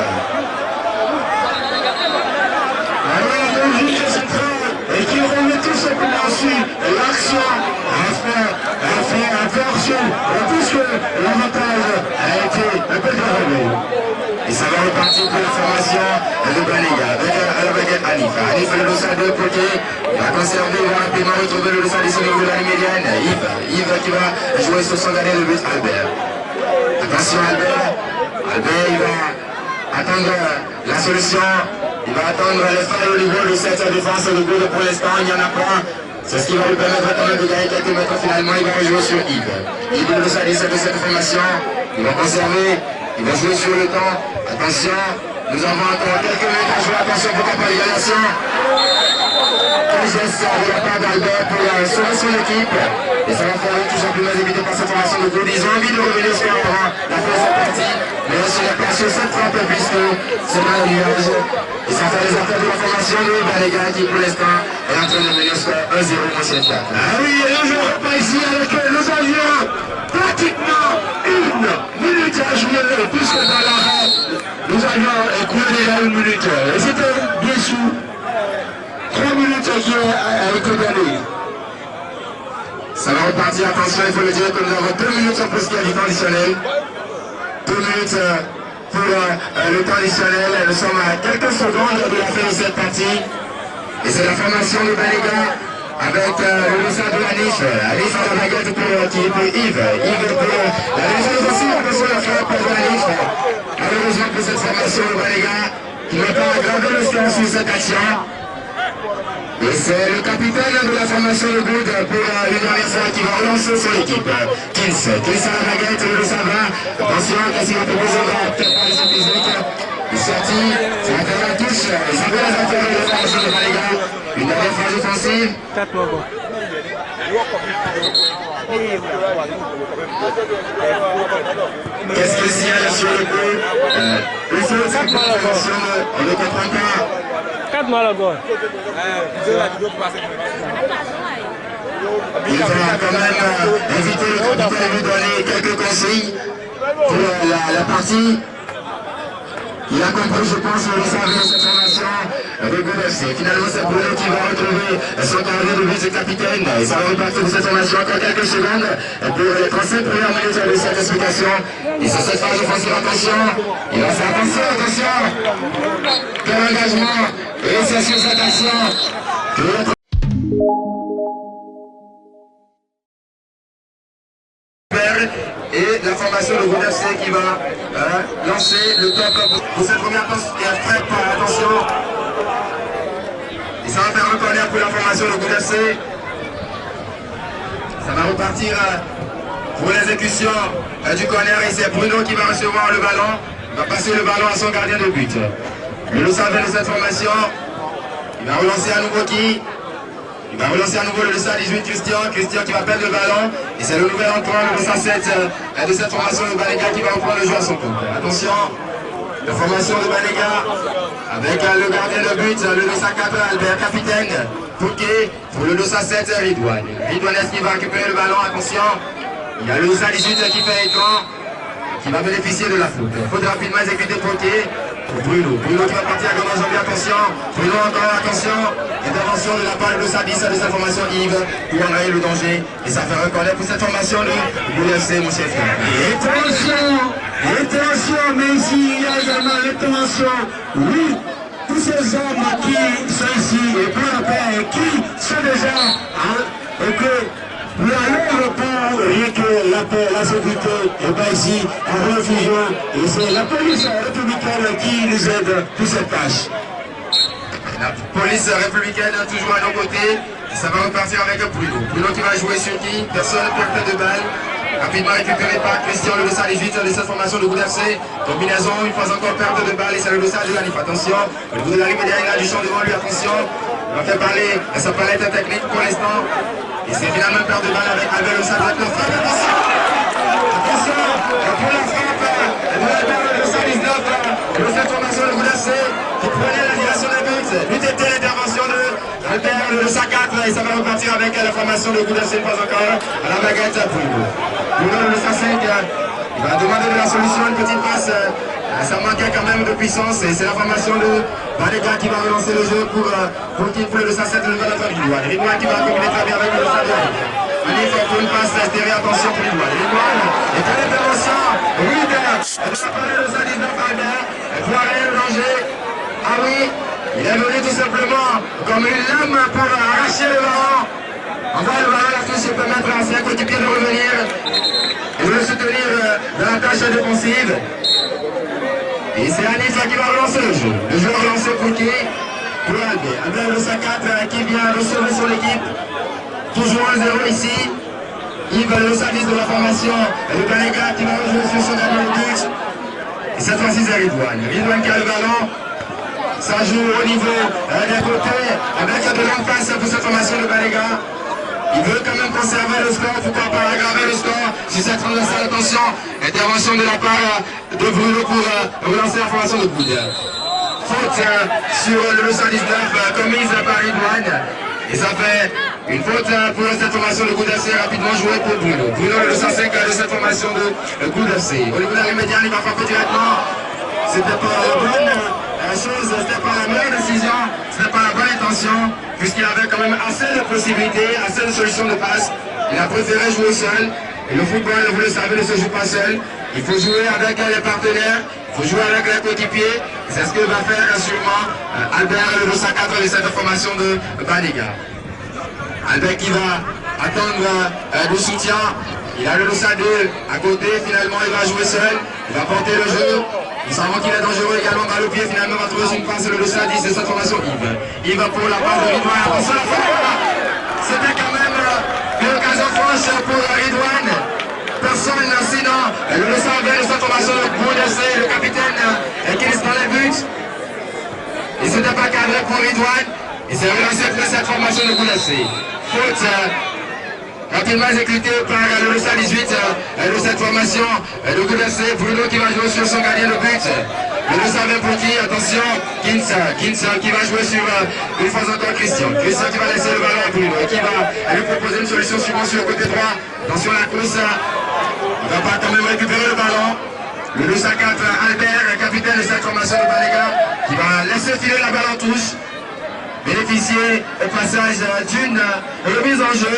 Alors, le juge central, et qui remet tout simplement ensuite l'action à faire attention, puisque l'avantage a été un peu déroulé. Et ça va repartir pour la formation de Banega avec Alif. Alif le dossard de côté, il va conserver, il va rapidement retrouver le dossard au niveau de la médiane. Yves qui va jouer sur son gardien de but, Albert. Attention Albert, il va attendre la solution, il va attendre les failles au niveau de cette défense de but. Pour l'instant, il n'y en a pas. C'est ce qui va lui permettre quand même de gagner quelques mètres. Finalement, il va rejouer sur Yves. Yves le dossard de cette formation, il va conserver. Il va jouer sur le temps. Attention, nous avons encore quelques minutes à jouer. Attention, pourquoi pas l'égalisation. Quel geste de la part d'Albert pour sauver son équipe. Et ça va faire tout simplement éviter par cette formation de goal. Ils ont envie de revenir sur la fin de cette partie. Mais ce n'est pas sur cette frappe puisque c'est dans le nuage. Et ça fait les affaires de la formation de Banega qui pour l'instant est en train de mener sur 1-0 mon chef. Ah oui, et je repars ici avec nos avions. Pratiquement 1 minute à jouer, puisque dans l'arrêt, nous avions écoulé déjà 1 minute. Et c'était bien sûr 3 minutes qui a été donné. Ça va repartir, attention, il faut le dire que nous avons 2 minutes en plus qu'il y a du temps additionnel. 2 minutes pour le temps additionnel. Nous sommes à quelques secondes de la fin de cette partie. Et c'est la formation de Banega. Avec le dossard de Alif. Alif à la baguette pour Yves. Yves pour la deuxième aussi, attention la frappe pour Alif. Malheureusement pour cette formation de Banega, qui n'a pas aggravé le score sur cette action. Et c'est le capitaine de la formation de Good pour une dernière fois qui va relancer son équipe. Kins à la baguette, le dossard va. Attention, qu'est-ce qu'il va proposer là? Peut-être pas les physique. Il sortit, ça va faire la touche. Ils ont bien les intérêts de la formation de Banega. Une dernière phase offensive. Qu'est-ce qu'il y a sur le coup? On ne comprend pas. 4 mal agora. Il va quand même inviter le capitaine à lui donner quelques conseils pour la partie. Il a compris, je pense, le message de cette formation de Godasset. Finalement, c'est Bruno qui va retrouver son carrière de vice-capitaine. Et ça va repartir de cette formation encore quelques secondes pour les 35 premières minutes de cette explication. Et sur cette phase offensive, attention. Il va faire attention. Quel engagement. Et c'est sur cette action que et la formation de Godasset qui va lancer le top pour cette première frappe. Attention. Et ça va faire un corner pour la formation de Godasset. Ça va repartir pour l'exécution du corner et c'est Bruno qui va recevoir le ballon. Il va passer le ballon à son gardien de but. Le savait de cette formation. Il va relancer à nouveau qui? Il va relancer à nouveau le dossard 18 Christian qui va perdre le ballon. Et c'est le nouvel entrant, le dossard 7 de cette formation de Banega qui va reprendre le jeu à son compte. Attention, la formation de Banega avec le gardien de but, le dossard 4 Albert, capitaine. Pouquet pour le dossard 7 Ridouane. Ridouane est-ce qu'il va récupérer le ballon? Attention, il y a le dossard 18 qui fait écran, qui va bénéficier de la faute. Faute rapidement exécutée Pouquet. Bruno qui va partir à grande enjambée, attention. Bruno encore, attention. Intervention de la part de sa 10 de cette formation Yves pour enrayer le danger. Et ça fait reconnaître pour cette formation de l'UFC, mon chef. Attention, mais ici il y a également l'intervention. Oui, tous ces hommes qui sont ici et pour la paix, qui sont déjà Nous allons répondre rien que la paix, la sécurité, et bien ici, en refugiant, et c'est la police républicaine qui nous aide pour cette tâche. La police républicaine toujours à nos côtés. Ça va repartir avec Bruno. Bruno qui va jouer sur qui? Personne, perte de balle. Rapidement récupéré par Christian, le dossard 18 de cette formation de Good FC. Combinaison, une fois encore perte de balle et c'est le dossard de Lanif. Attention, au niveau de la ligne derrière du champ devant lui, attention. On va faire parler à sa palette technique pour l'instant. Et c'est finalement une perte de balle avec Albert Lossard. Attention, attention, pour la frappe de Albert Lossard 19 de cette formation de Good FC qui prenait la direction des buts. But était l'intervention de Albert Lossard 4 et ça va repartir avec la formation de Good FC, pas encore à la baguette pour Bruno. Bruno le Lossard 5, il va demander de la solution, une petite passe. Ça manquait quand même de puissance et c'est la formation de Banega qui va relancer le jeu pour le Lossard 7 de Ridouane. Ridouane qui va combiner très bien avec le Lossard 2. Manif pour une passe serrée, attention pour Ridouane. Ridouane est à l'intervention. Rude, elle va parler le Lossard 19 Albert. Elle voit rien le danger. Ah oui, il est venu tout simplement comme une lame pour arracher le ballon. On voit le ballon, la touche et permettre à ses coéquipiers de revenir et de le soutenir dans la tâche défensive. Et c'est Anif qui va relancer le jeu. Le jeu relancé pour qui? Pour Albert. Albert le 5-4 qui vient recevoir son équipe. Toujours 1-0 ici. Yves le service de la formation. Le Banega qui va rejouer sur son dernier but. Et cette fois-ci c'est Ridouane. Ridouane qui a le ballon. Ça joue au niveau des côtés. Avec de longue passe pour cette formation de Banega. Il veut quand même conserver le score, pourquoi pas aggraver le score sur cette transaction. Attention, intervention de la part de Bruno pour relancer la formation de Good. Faute sur le Lossard 19 commise par Ridouane. Et ça fait une faute pour cette formation de Good FC, rapidement jouée pour Bruno. Bruno le Lossard 5 de cette formation de Good FC. Au niveau de la médiane, il va frapper directement. C'était pas la bonne chose, c'était pas la meilleure décision, c'était pas la bonne intention, puisqu'il avait quand même assez de possibilités, assez de solutions de passe. Il a préféré jouer seul. Et le football, vous le savez, ne se joue pas seul. Il faut jouer avec les partenaires, il faut jouer avec les coéquipiers. C'est ce que va faire sûrement Albert, le Lossard 4 de cette formation de Banega. Albert qui va attendre du soutien. Il a le Lossard 2 à côté, finalement il va jouer seul, il va porter le jeu. Nous savons qu'il est dangereux également dans le pied, finalement va trouver une passe le Lossard 10 de cette formation Yves. Yves pour la passe de Ridouane, attention la frappe. C'était quand même une occasion franche pour Ridouane. Personne sinon le Lossard vient de cette formation de Good FC, le capitaine qui est dans les buts. Et c'était pas cadré pour Ridouane. Et c'est relancé pour cette formation de Good FC. Faute rapidement exécuté par le Lossard 18 de cette formation de Good FC. Bruno qui va jouer sur son gardien de but. Le Lossard vient pour qui? Attention, Kinsa qui va jouer sur une fois encore Christian. Christian qui va laisser le ballon à Bruno et qui va lui proposer une solution suivant sur le côté droit. Attention à la course. Il va pas quand même récupérer le ballon. Le Lossard 4, Albert, capitaine de cette formation de Banega, qui va laisser filer la balle en touche. Bénéficier au passage d'une remise en jeu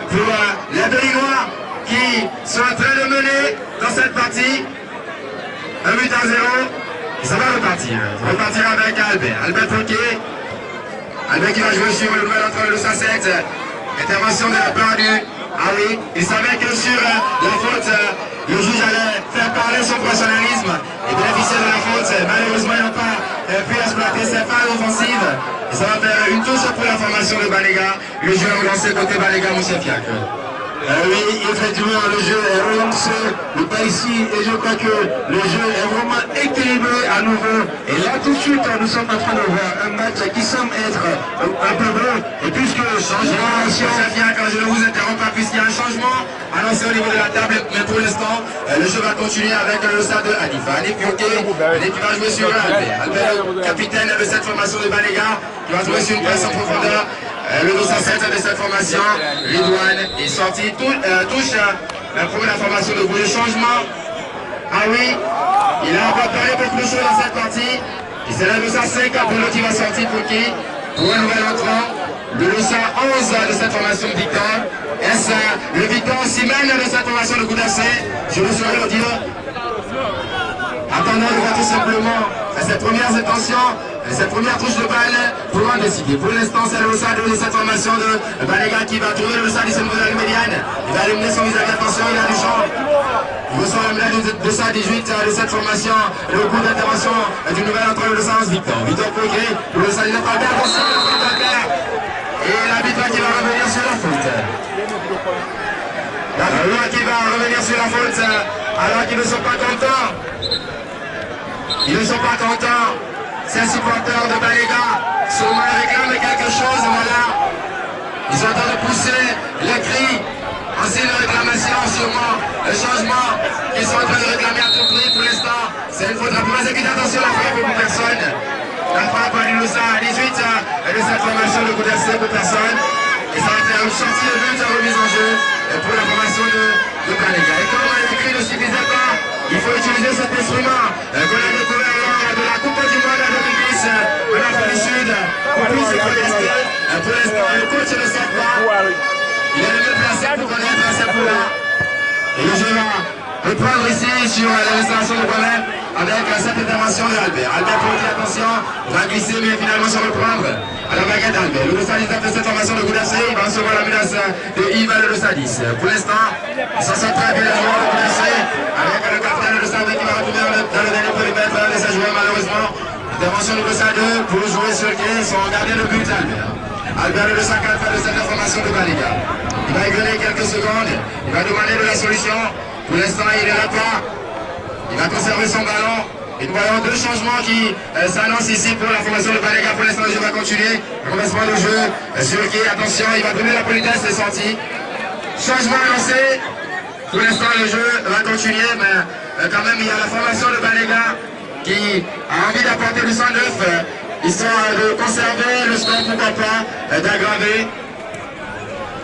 pour les Berlinois qui sont en train de mener dans cette partie. 1 but à 0. Et ça va repartir. Ça va repartir avec Albert. Albert Poquet. Albert qui va jouer sur le nouvel entraîneur de 107. Intervention de la part du... Ah oui, il savait que sur la faute, le juge allait faire parler son professionnalisme et bénéficier de la faute. Malheureusement, ils n'ont pas pu exploiter ses phases offensives. Et ça va faire une touche pour la formation de Banega. Le jeu est relancé côté Banega, mon chef Fiacre. Oui, effectivement, le jeu est relancé pas ici et je crois que le jeu est vraiment équilibré à nouveau. Et là, tout de suite, nous sommes en train de voir un match qui semble être un peu beau. Et puisque le changement... Chef Fiacre, je ne vous interromps pas puisqu'il y a un changement annoncé au niveau de la table. Mais pour l'instant, le jeu va continuer avec le stade de Anif. Anif qui va jouer sur Albert. Albert, capitaine de cette formation de Banega, qui va jouer sur une presse en profondeur. Le 207 de cette formation, Ridouane est sorti, touche pour la formation de Good. Changement. Ah oui, il a préparé beaucoup de choses dans cette partie. Et c'est le 205 Bruno qui va sortir pour qui? Pour un nouvel entrant. Le 211 de cette formation de Victor. Est-ce le Victor Simène de cette formation de Good FC? Je le saurais le dire. attendant de voir tout simplement cette première intention, cette première touche de balle pour en décider. Pour l'instant, c'est le Losa de cette formation de Banega qui va trouver le Losa du niveau de la médiane. Il va éliminer son visage, attention, il a du champ. Il ressent la médaille de 218 de cette formation, le coup d'intervention du nouvel entraîneur de Losa, Victor. Victor Progrès, le Losa du Nepal, attention, le faute d'Albert. Et l'arbitre qui va revenir sur la faute. L'arbitre qui va revenir sur la faute, alors qu'ils ne sont pas contents. Ils ne sont pas contents. Ces supporters de Banega sûrement réclament quelque chose, voilà. Ils sont en train de pousser les cris en signe de réclamation, sûrement le changement qu'ils sont en train de réclamer à tout prix pour l'instant. C'est une faute la plus exécutée. Attention, la frappe pour personne. La frappe à Lusa à 18 de cette formation de coup d'essai pour personne. Et ça va faire une sortie de but de remise en jeu pour la formation de Banega. Et comme les cris ne suffisaient pas, il faut utiliser cet instrument qu'on a découvert lors de la Coupe du Monde à 2010 en Afrique du Sud pour puisse protester. Pour l'instant, le coach ne sait pas. Il est le mieux placé pour connaître ces pouls-là. Et le jeu va reprendre ici sur l'installation de Guamen avec cette intervention de Albert. Albert pour dire attention, va glisser mais finalement se reprendre à la baguette d'Albert. Le Sadis de cette formation de Goudassé, il va recevoir la menace de Yves le Sadis. Pour l'instant, il s'en sort très bien le joueur de Goudassé avec le capitaine de Sadis qui va retrouver dans le dernier périmètre de ses joueurs malheureusement. Intervention de Sadis pour jouer sur le quai, son gardien de but Albert. Albert le 54 de cette information de Banega. Il va égaler quelques secondes, il va demander de la solution. Pour l'instant, il est là pas. Il va conserver son ballon. Et nous voyons deux changements qui s'annoncent ici pour la formation de Banega. Pour l'instant, le jeu va continuer. Commencement de jeu sur le quai. Attention, il va donner la politesse des sorties. Changement annoncé. Pour l'instant, le jeu va continuer. Mais quand même, il y a la formation de Banega qui a envie d'apporter du 109. Histoire de conserver le score, pourquoi pas, d'aggraver.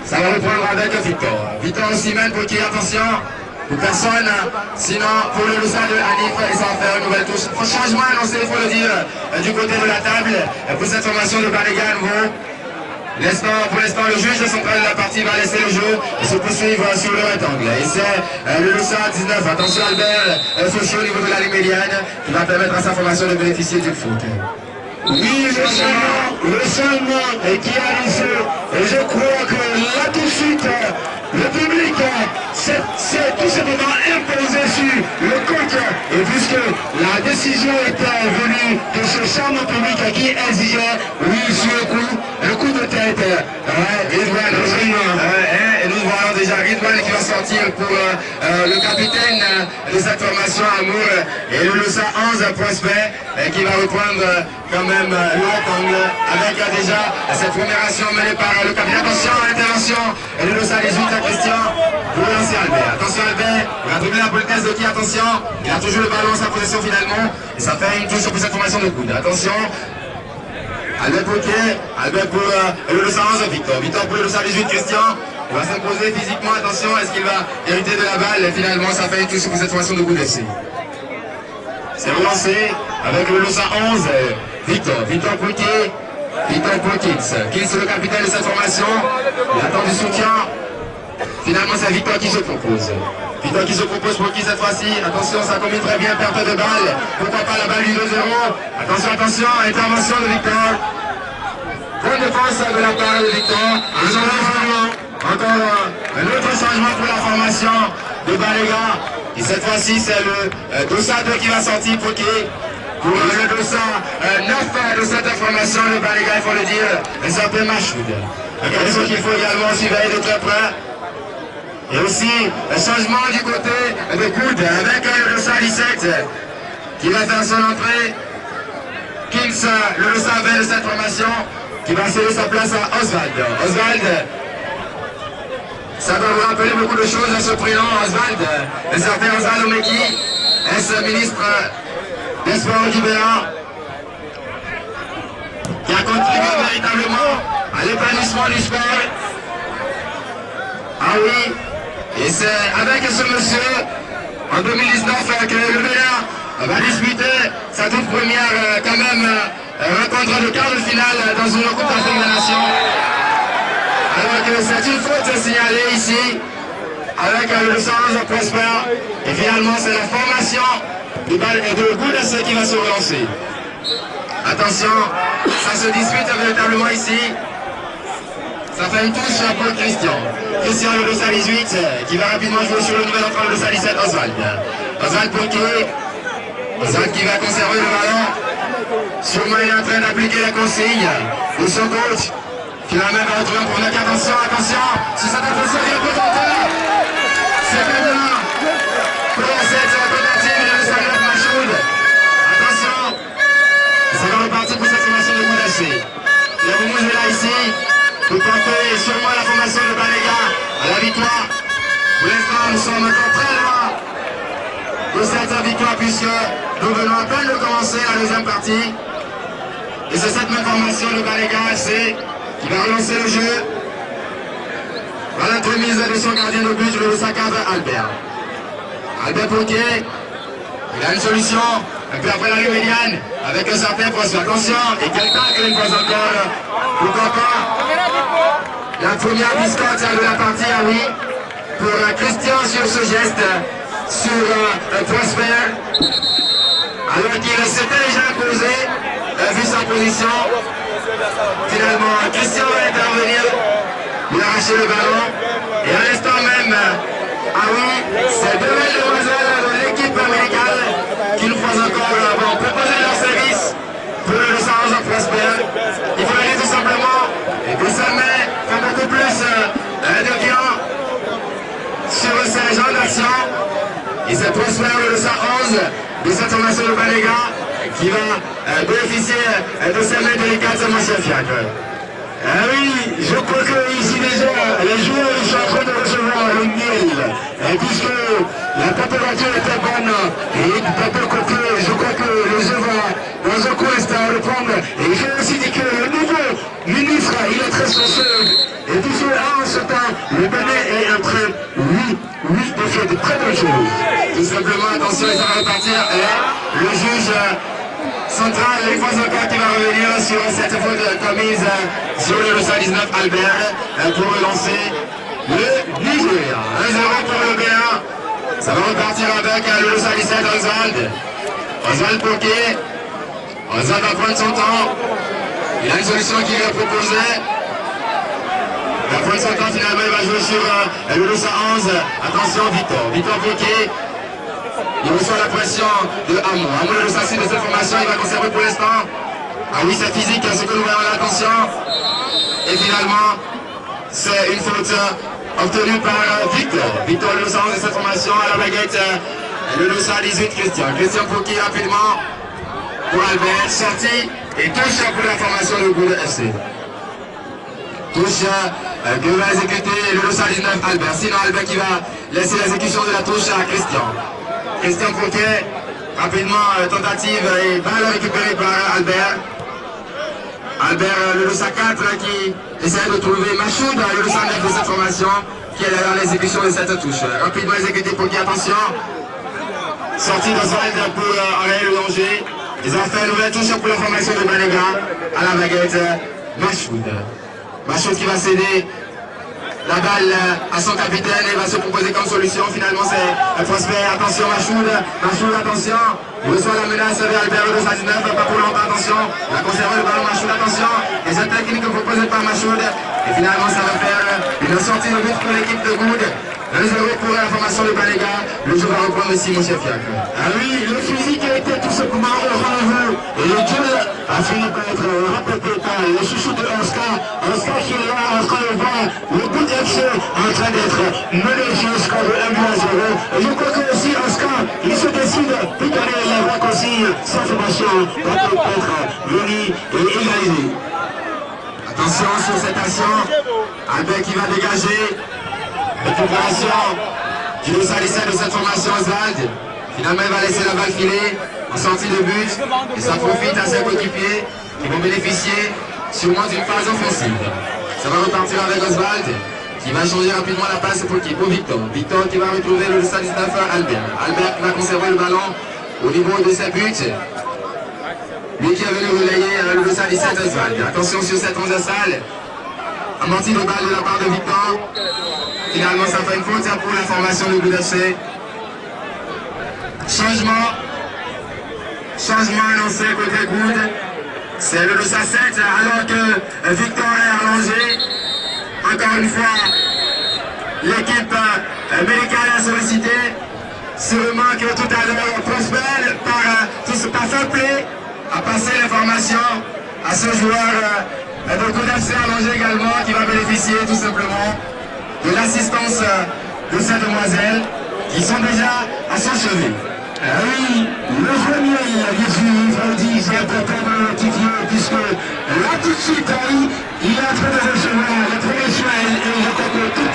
Ça va reprendre avec Victor. Victor aussi mène pour qui, attention, pour personne. Sinon, pour le Losa de Hanif, il s'en fait une nouvelle touche. Changement annoncé, il faut le dire, du côté de la table. Pour cette formation de Banega à nouveau. Pour l'instant, le juge central de la partie va laisser le jeu se poursuivre sur le rectangle. Et c'est le Losa 19. Attention, Albert Fauché au niveau de la ligne médiane qui va permettre à sa formation de bénéficier d'une faute. Oui, le changement qui a laissé, et je crois que là tout de suite, le public s'est tout simplement imposé sur le coach. Et puisque la décision était venue de ce charmant public qui exigeait, oui, sur le coup de tête. Et nous voyons déjà Ridwan qui va sortir pour le capitaine de cette formation Amour et le Losa 11 Prospect qui va reprendre quand même le rectangle avec déjà cette première action menée par le capitaine. Attention à l'intervention et le Losa 18 Christian pour lancer Albert. Attention Albert, il va dribbler la politesse de qui, attention, il a toujours le ballon en sa possession finalement et ça fait une touche pour cette formation de coude. Attention. Albert Poquet, Albert pour le Losa 11 Victor. Victor pour le Losa 18 Christian. Il va s'imposer physiquement, attention, est-ce qu'il va hériter de la balle? Et finalement, ça fait une touche pour cette formation de coup d'essai. C'est relancé avec le Losa 11, Victor. Victor Poquet, Victor pour Kins. Kins, le capitaine de cette formation. Il attend du soutien. Finalement, c'est Victor qui se propose. Victor qui se propose pour qui cette fois-ci? Attention, ça combine très bien, perte de balle. Pourquoi pas la balle du 2-0? Attention, attention, intervention de Victor. Bonne défense de la part de Victor. Encore un autre changement pour la formation de Banega. Et cette fois-ci, c'est le Dossa 2 qui va sortir pour qui? Pour le Dossa 9 de cette formation de Banega, il faut le dire, un certain Machoud. Quelque chose qu'il faut également surveiller de très près. Et aussi, un changement du côté de Goud avec le Dossa 17 qui va faire son entrée. Kings, le Dossa 20 de cette formation, qui va céder sa place à Oswald. Oswald, ça doit vous rappeler beaucoup de choses à ce prénom, Oswald. Un certain Oswald Omeki, ex-ministre des Sports du Bénin, qui a contribué véritablement à l'épanouissement du sport. Ah oui, et c'est avec ce monsieur, en 2019, que le Bénin va disputer sa toute première, quand même, rencontre de quart de finale dans une Coupe d'Afrique des Nations. Alors que c'est une faute signalée ici. avec le 111 Prosper. Et finalement, c'est la formation de Goudessé qui va se relancer. Attention, ça se dispute véritablement ici. Ça fait une touche pour Christian. Christian le dossard 18 qui va rapidement jouer sur le nouvel enfant le dossard 17 Oswald. Oswald Poquet. Oswald qui va conserver le ballon. Sûrement il est en train d'appliquer la consigne de son coach. Finalement il va retrouver un promenade. Attention, attention. Si cette attention vient pour tenter. C'est maintenant pour cette tentative de le salut Machoud. Attention. Ça va repartir pour cette formation de Goudessé. Le Roumouz est là ici. Pour tenter sûrement la formation de Balega à la victoire. Pour l'instant, nous sommes encore très loin de cette victoire puisque nous venons à peine de commencer la deuxième partie. Et c'est cette même formation de Balega FC qui va relancer le jeu. À l'entremise de son gardien de but, le 54 Albert. Albert Poquet, il a une solution. Un peu après la ligne médiane, avec un certain poisson. Attention, et quelqu'un qui une fois encore. Pourquoi pas? La première biscotte de la partie, ah oui, pour Christian sur ce geste, sur Prosper. Alors qu'il s'était déjà imposé, vu sa position. Finalement, Christian va intervenir, il a arraché le ballon. Et à l'instant même, ah oui, c'est deux belles demoiselles de l'équipe américaine qui nous font encore vont proposer leur service pour le 111 Prosper. Il faudrait tout simplement désormais faire beaucoup plus de clients sur ces genres d'action. Et c'est Prosper le 111 de cette formation de Balega qui va bénéficier de ces mains délicates, mon chef Fiacre. Ah oui, je crois que ici déjà, les joueurs sont en train de recevoir le miel. Puisque la température était bonne et de peu côté, je crois que le jeu va dans un coin instant reprendre. Et je vais aussi dire que le nouveau ministre, il est très sensible. Et puis en ce temps, le Bénin est en train, oui, de faire de très bonnes choses. Tout simplement, attention, ça va repartir. Et le juge central, les fois encore qui va revenir sur cette faute commise sur le 119 Albert pour relancer le Niger. 1-0 pour le Bénin. Ça va repartir avec le 117 Oswald. Oswald Poquet. Oswald va prendre son temps. Il a une solution qui lui est proposée. Il va prendre son temps, finalement il va jouer sur le 211. Attention Victor. Victor Poquet. Il reçoit la pression de Hamon. Hamon le 206 de cette formation, il va conserver pour l'instant. Ah oui, c'est physique, ce que nous voyons là, attention. Et finalement, c'est une faute obtenue par Victor. Victor le 211 de cette formation à la baguette. Le 218 Christian. Christian Poquet rapidement pour Albert. Sorti et touche pour la formation de Goud FC. Touche que va exécuter le 219 Albert. Sinon Albert qui va laisser l'exécution de la touche à Christian. Christian Poquet, rapidement tentative et balle récupérée par Albert. Albert, le 204 qui essaie de trouver Machoud, le 209 de cette formation, qui est dans l'exécution de cette touche. Rapidement exécuté Poquet, attention. Sortie d'Oswald pour enrayer le danger. Ils ont fait une nouvelle touche pour la formation de Balega à la baguette Machoud. Machoud qui va céder la balle à son capitaine et va se proposer comme solution. Finalement c'est Prosper. Attention Machoud. Machoud, attention. Il reçoit la menace vers Albert le 219. Pas pour longtemps, attention. Il a conservé le ballon Machoud, attention. Et cette technique proposée par Machoud. Et finalement ça va faire une sortie de but pour l'équipe de Goud. 1-0 pour la formation de Balega. Le jeu va reprendre ici, mon chef Fiacre. Ah oui, le physique a été tout simplement au rendez-vous. Et le duel a fini par être répété par le chouchou de Oscar. Oscar qui est là en train de voir le Goud FC en train d'être mené jusqu'à 1-0. Et je crois que aussi Oscar, il se décide de donner la vraie consigne. Sa formation va peut-être venir et égaliser. Attention sur cette action. Albert qui va dégager. Récupération du 217 de cette formation Oswald. Finalement il va laisser la balle filer en sortie de but. Et ça profite à ses coéquipiers qui vont bénéficier sûrement d'une phase offensive. Ça va repartir avec Oswald qui va changer rapidement la passe pour qui? Pour Victor. Victor qui va retrouver le 219 Albert. Albert qui va conserver le ballon au niveau de ses buts. Lui qui est venu relayer le 217 Oswald. Attention sur cette transversale. Amorti de balle de la part de Victor. Finalement, ça fait une faute pour la formation de Good FC. Changement annoncé côté Good. C'est le Losa 7 alors que Victor est allongé. Encore une fois, l'équipe médicale a sollicité. Sûrement que tout à l'heure, Prosper, par fair play, a passé l'information à ce joueur de Good FC allongé également qui va bénéficier tout simplement de l'assistance de ces demoiselles qui sont déjà à son chevet. Ah oui, le premier Valdi, c'est important de le notifier puisque là tout de suite, il est en train de recevoir le premier soin et je crois que tout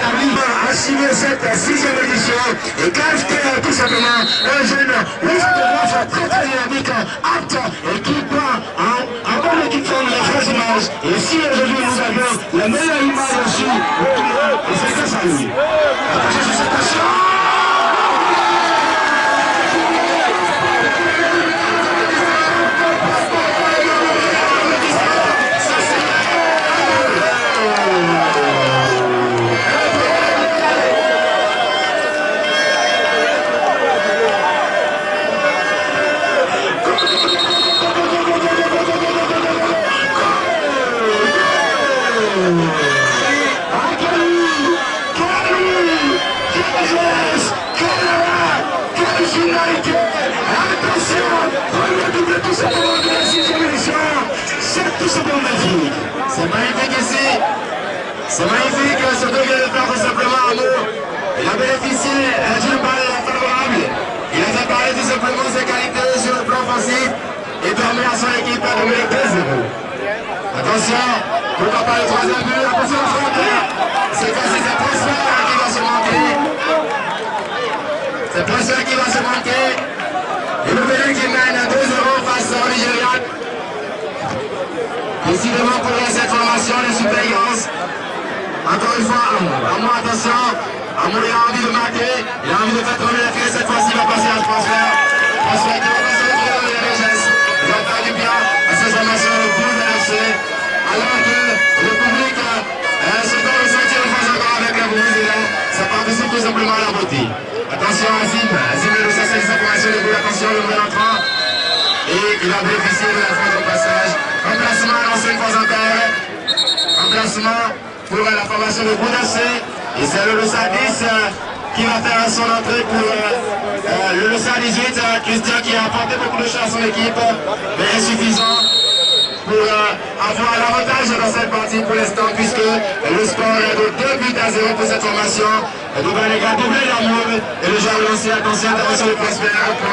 arrive à signer cette 6e édition et KFT tout simplement un jeune photographe très très dynamique, apte et qui prend en bonne équipe les vraies images. Et si aujourd'hui nous avons la meilleure image aussi, et c'est grâce à lui. Attention sur cette passion. C'est magnifique ici. C'est magnifique, surtout qu'il vient de faire tout simplement un mot. Il a bénéficié d'une balle favorable. Il a fait parler tout simplement de ses qualités sur le plan offensif et permet à son équipe de mener 2-0. Attention, pourquoi pas le 3e but, attention à frapper. C'est comme si c'est Prosper qui va se manquer. C'est Prosper qui va se manquer. Et le Bénin qui mène 2-0 face au Nigeria. Décidément pour cette formation de surveillance. Encore une fois, Amour, attention. Amour, il a envie de marquer. Il a envie de faire tourner la clé. Cette fois-ci, il va passer à Prosper. Prosper qui va passer au tour de la gestes. Il va faire du bien à cette formation de Good FC. Alors que le public se donne le sentir une fois encore avec la bouse. Et là, ça participe tout simplement à la beauté. Attention, Azim. Azim, le ça, c'est sa formation de Good. Attention, le nouvel entrant. Et il a bénéficié de la faute au passage. Remplacement annoncé une fois encore. Remplacement pour la formation de Good FC. Et c'est le Losa 10 qui va faire son entrée pour le Losa 18. Christian qui a apporté beaucoup de choses à son équipe, mais insuffisant pour avoir l'avantage dans cette partie pour l'instant, puisque le score est de 2-0 pour cette formation. Devant les gars, doublé l'Amour et le joueur lancé, attention, intervention de Prosper pour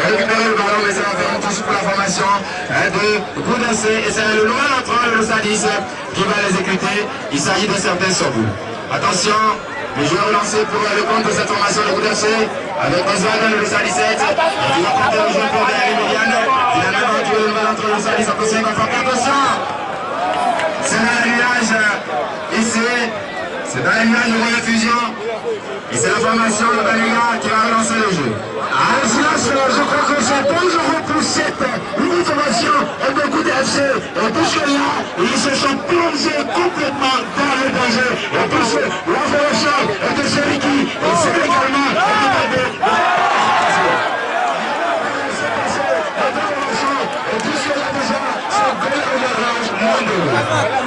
récupérer le ballon, mais ça va faire une touche pour la formation de Good FC. Et c'est le nouvel entrant, le Losa 10, qui va l'exécuter. Il s'agit de certains surbuts. Attention, le joueur lancé pour le compte de cette formation de Good FC, avec Oswald, le Losa 17, qui va porter le jeu pour derrière Emiliano. Finalement, tu veux le nouvel entrant, le Losa 10, attention, il va faire attention. C'est dans le nuage ici. C'est dans les nuages de rediffusion. Et c'est la formation de Banéga qui va relancer le jeu. Je crois que c'est dangereux pour cette nouvelle formation de Good FC. Et puisque là, ils se sont plongés complètement dans le danger. Et puisque la formation de Seriki et c'est également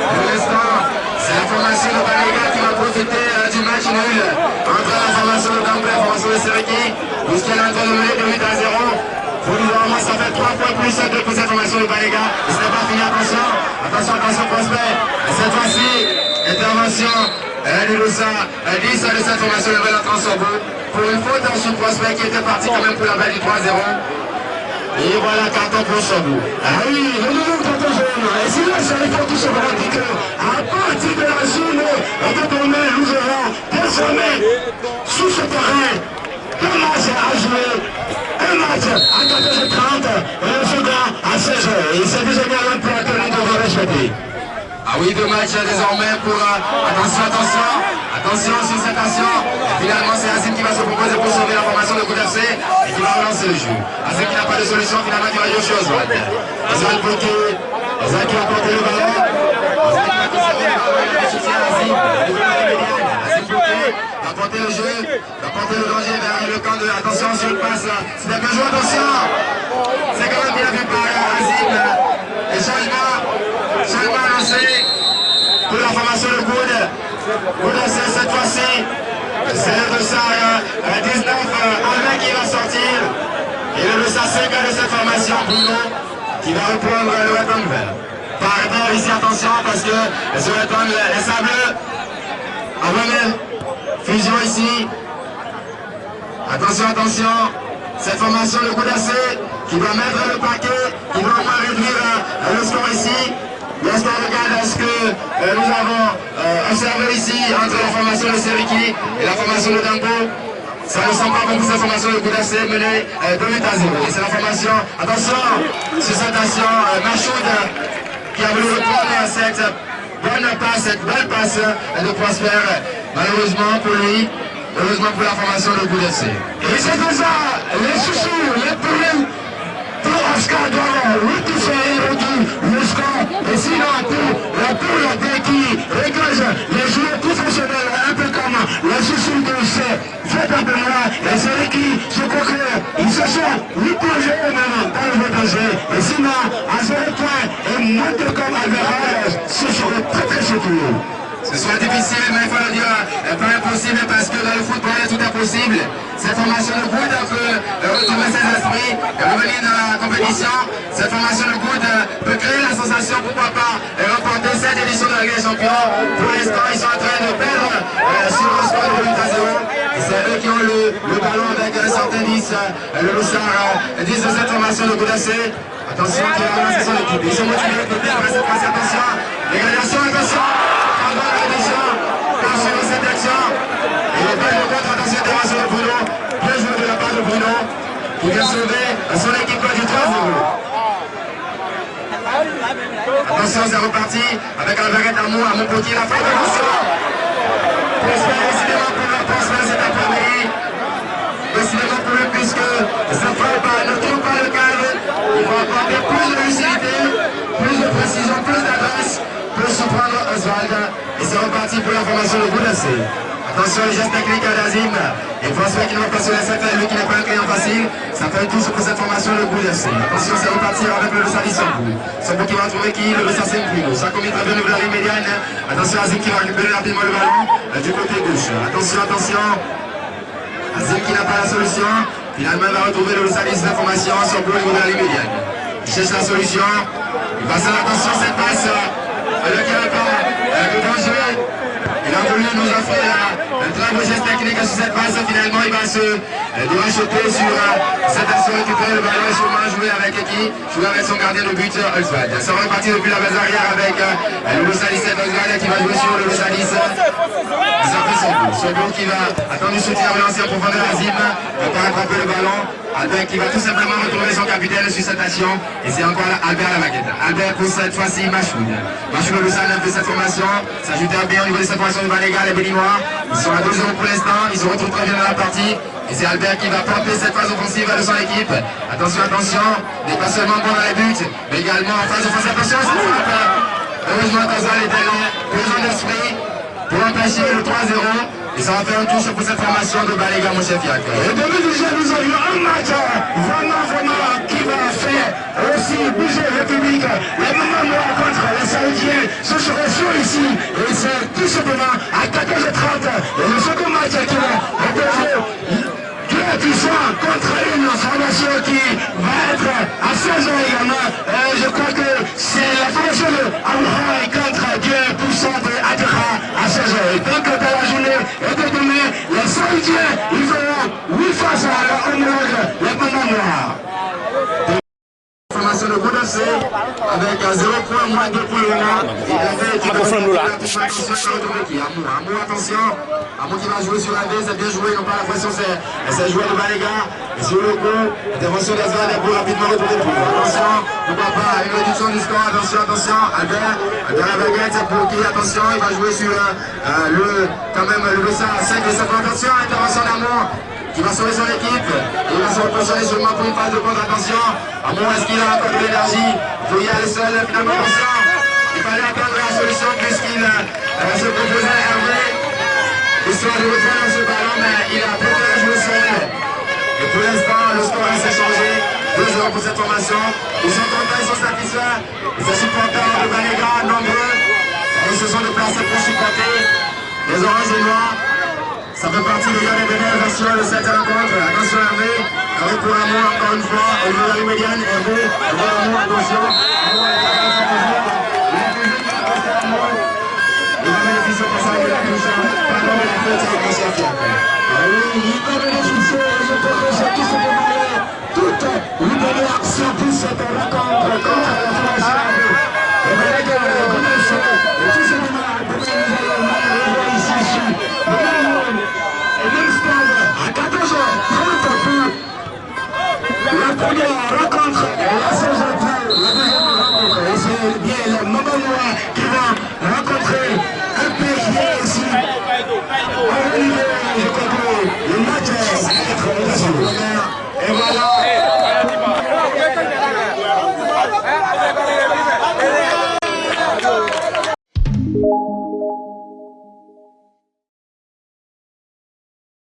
pour l'instant, c'est la formation de Banéga qui va profiter du match nul entre la formation de Dambré et la formation de Seriki, puisqu'elle est en train de mener de 8-0. Provisoirement, ça fait 3 points plus 2 pour cette formation de Banéga. Et ce n'est pas fini, attention. Attention, Prosper. Et cette fois-ci, intervention du Losa 10 de cette formation de Belatran Sorbo pour une faute sur Prosper qui était parti quand même pour la balle du 3-0. Et voilà, carton pour Sorbo. Ah oui, le nouveau carton jaune. Et c'est là, ça il faut tout se dire qu'à partir de la zone de Domaine, nous aurons désormais sous ce terrain 2 matchs à jouer. Un match à 14h30 et un second à 16h. Et c'est désormais un plan que nous devons respecter. Ah oui, 2 matchs désormais pour... attention sur cette action. Et finalement, c'est Azim qui va se proposer pour sauver la formation de Good FC et qui va relancer le jeu. Azim qui n'a pas de solution, finalement, qui va jouer aux Oswald. Oswald bloqué. Oswald qui va porter le ballon. Oswald qui va conserver le ballon. soutien à Azim. Azim bloqué, va porter le jeu, va porter le danger vers le camp de... Attention sur une passe, c'est un peu joué, attention. C'est quand même bien vu par Azim. Et changement lancé pour la formation de Goud. Goud, cette fois-ci, c'est le dossard 19, Albert qui va sortir. Et le dossard 5 de cette formation, Bruno, qui va reprendre le rectangle. Par rapport ici, attention, parce que ce rectangle est sableux. Avant fusion ici. Attention, cette formation de Goudacé qui va mettre le paquet, qui va au moins réduire le score ici. Lorsqu'on regarde ce que nous avons observé ici entre la formation de Seriki et la formation de Dambo, ça ne semble pas bon pour cette formation de Goudacé menée 2 buts à 0. Et c'est la formation, attention, sur cette action, Machoud qui a voulu reprendre cette belle passe de Prosper. Malheureusement pour lui, heureusement pour la formation de Goudacé. Et c'est pour ça, les soucis, les problèmes, pour Oscar doit rectifier le score. Et sinon, pour la paix qui régage les joueurs professionnels, un peu comme le souci de fait un peu moins, et c'est qui se concret, ils se sont replongés eux-mêmes dans le danger. Et sinon, à 0 point, et monter comme Alvarez, ce serait très surtout. Ce sera difficile, mais il faut le dire, pas impossible, parce que dans le football, tout est possible. Cette formation de Goud peut retrouver ses esprits, revenir dans la compétition. Cette formation de Goud peut créer la sensation, pourquoi pas, remporter cette édition de la Ligue des Champions. Pour l'instant, ils sont en train de perdre sur le score de 8 à 0. Et c'est eux qui ont le ballon avec un certain 10, le Loussard 10 de cette formation de Goudacé. Attention, qui va relancer son équipe. Ils sont motivés, peut-être, cette fois-ci, attention. Dégradation, attention. Cette action, et le bel rencontre dans cette intervention de Bruno, bien joué de la part de Bruno, qui vient sauver son équipe du 3-0. Attention, c'est reparti avec Alvarez Amour à Montpellier, la frappe, attention. Prosper, décidément pour la Prosper cet après-midi, décidément pour lui, puisque cette frappe ne trouve pas le cadre, il va apporter plus de lucidité, plus de précision, plus d'adresse, pour surprendre Oswald. Et c'est reparti pour la formation de Goudacé. Attention les gestes techniques d'Azim. Et Prosper qui ne va pas se laisser faire, lui qui n'est pas un client facile. Ça fait un touche pour cette formation de Goudacé. Attention, c'est repartir avec le Loussard Sambou. Sambou qui va trouver qui? Le Loussard Sambou. Ça combine très bien au niveau de la ligne médiane. Attention Azim qui va récupérer rapidement le ballon du côté gauche. Attention. Azim qui n'a pas la solution. Finalement, il va retrouver le Loussard de formation Sambou au niveau de la ligne médiane. Il cherche la solution. Il passe à l'attention cette passe. Le Canada, le danger, il a voulu nous offrir un très beau geste technique sur cette passe. Finalement, il va se déracheter sur cette action, récupérer le ballon et sûrement jouer avec qui? Jouer avec son gardien de but, Oswald. Ça va repartir depuis la base arrière avec le Lousalis Oswald qui va jouer sur le Lousalis. Ça fait son but qui va attendre du soutien relancé en profondeur à Azim pour rattraper le ballon. Albert qui va tout simplement retrouver son capitaine sur cette action. Et c'est encore Albert à la maquette. Albert pour cette fois-ci Machoud. Machoud le Loussard de cette formation. S'ajouter bien au niveau de cette formation de Valéga, les Béninois. Ils sont à 2-0 pour l'instant. Ils se retrouvent très bien dans la partie. Et c'est Albert qui va porter cette phase offensive de son équipe. Attention. N'est pas seulement bon dans les buts, mais également en phase offensive. Attention, cette frappe. Heureusement Gonzal était là. Besoin d'esprit pour empêcher le 3-0. Et ça va faire un touche pour cette formation de Baléga, mon chef Yak. Et depuis déjà, nous avions un match vraiment qui va faire aussi bouger le public. Les moments contre les Saoudiens, ce sera chaud ici. Et c'est tout simplement à 14h30. Et le second match qui va opposer puissant contre une formation qui va être à 16h également. Je crois que c'est la formation de Amra contre Dieu puissant de Adra à 16h. Et donc dans la journée et de demain, les Saoudiens, ils feront 8 face à leur homologue, les Mamans Noirs. Formation de Goudacé avec 0 points, moins 2 pour le moment. Attention. Amour qui va jouer sur la V, c'est bien joué, non pas la pression, c'est joué de Baléga. Et sur le coup, intervention d'Azval pour rapidement retrouver le coup. Attention, pourquoi pas, une réduction du score, attention. Albert la baguette pour qui, attention, il va jouer sur le Loussard 5 de sa attention, intervention d'Amour. Qui va sauver son équipe, il va se repositionner seulement pour une phase de contre, attention. Amour, est-ce qu'il a encore de l'énergie? Il faut y aller seul, finalement, attention. Il fallait attendre la solution puisqu'il se proposait à Hervé, histoire de reprendre ce ballon, mais il a préféré jouer seul. Et pour l'instant, le score s'est changé. 2-0 pour cette formation. Ils sont contents, ils sont satisfaits. Les supporters de Banega, nombreux, ils se sont déplacés pour supporter les oranges et noirs. Ça fait partie des dernières versions de cette rencontre. Attention Hervé, Hervé pour amour encore une fois, au niveau de la médiane, Hervé, pour amour, attention. Il va bénéficier au passage de la touche, pardon de la faute avec le chef. Il va bénéficier, je peux que tout se démarrer, toute une action pour cette rencontre contre la formation. Et Banega commence, tout se démarre, nous allons voir ici. Et l'instant à 14h30 pour la première rencontre de la saison 2.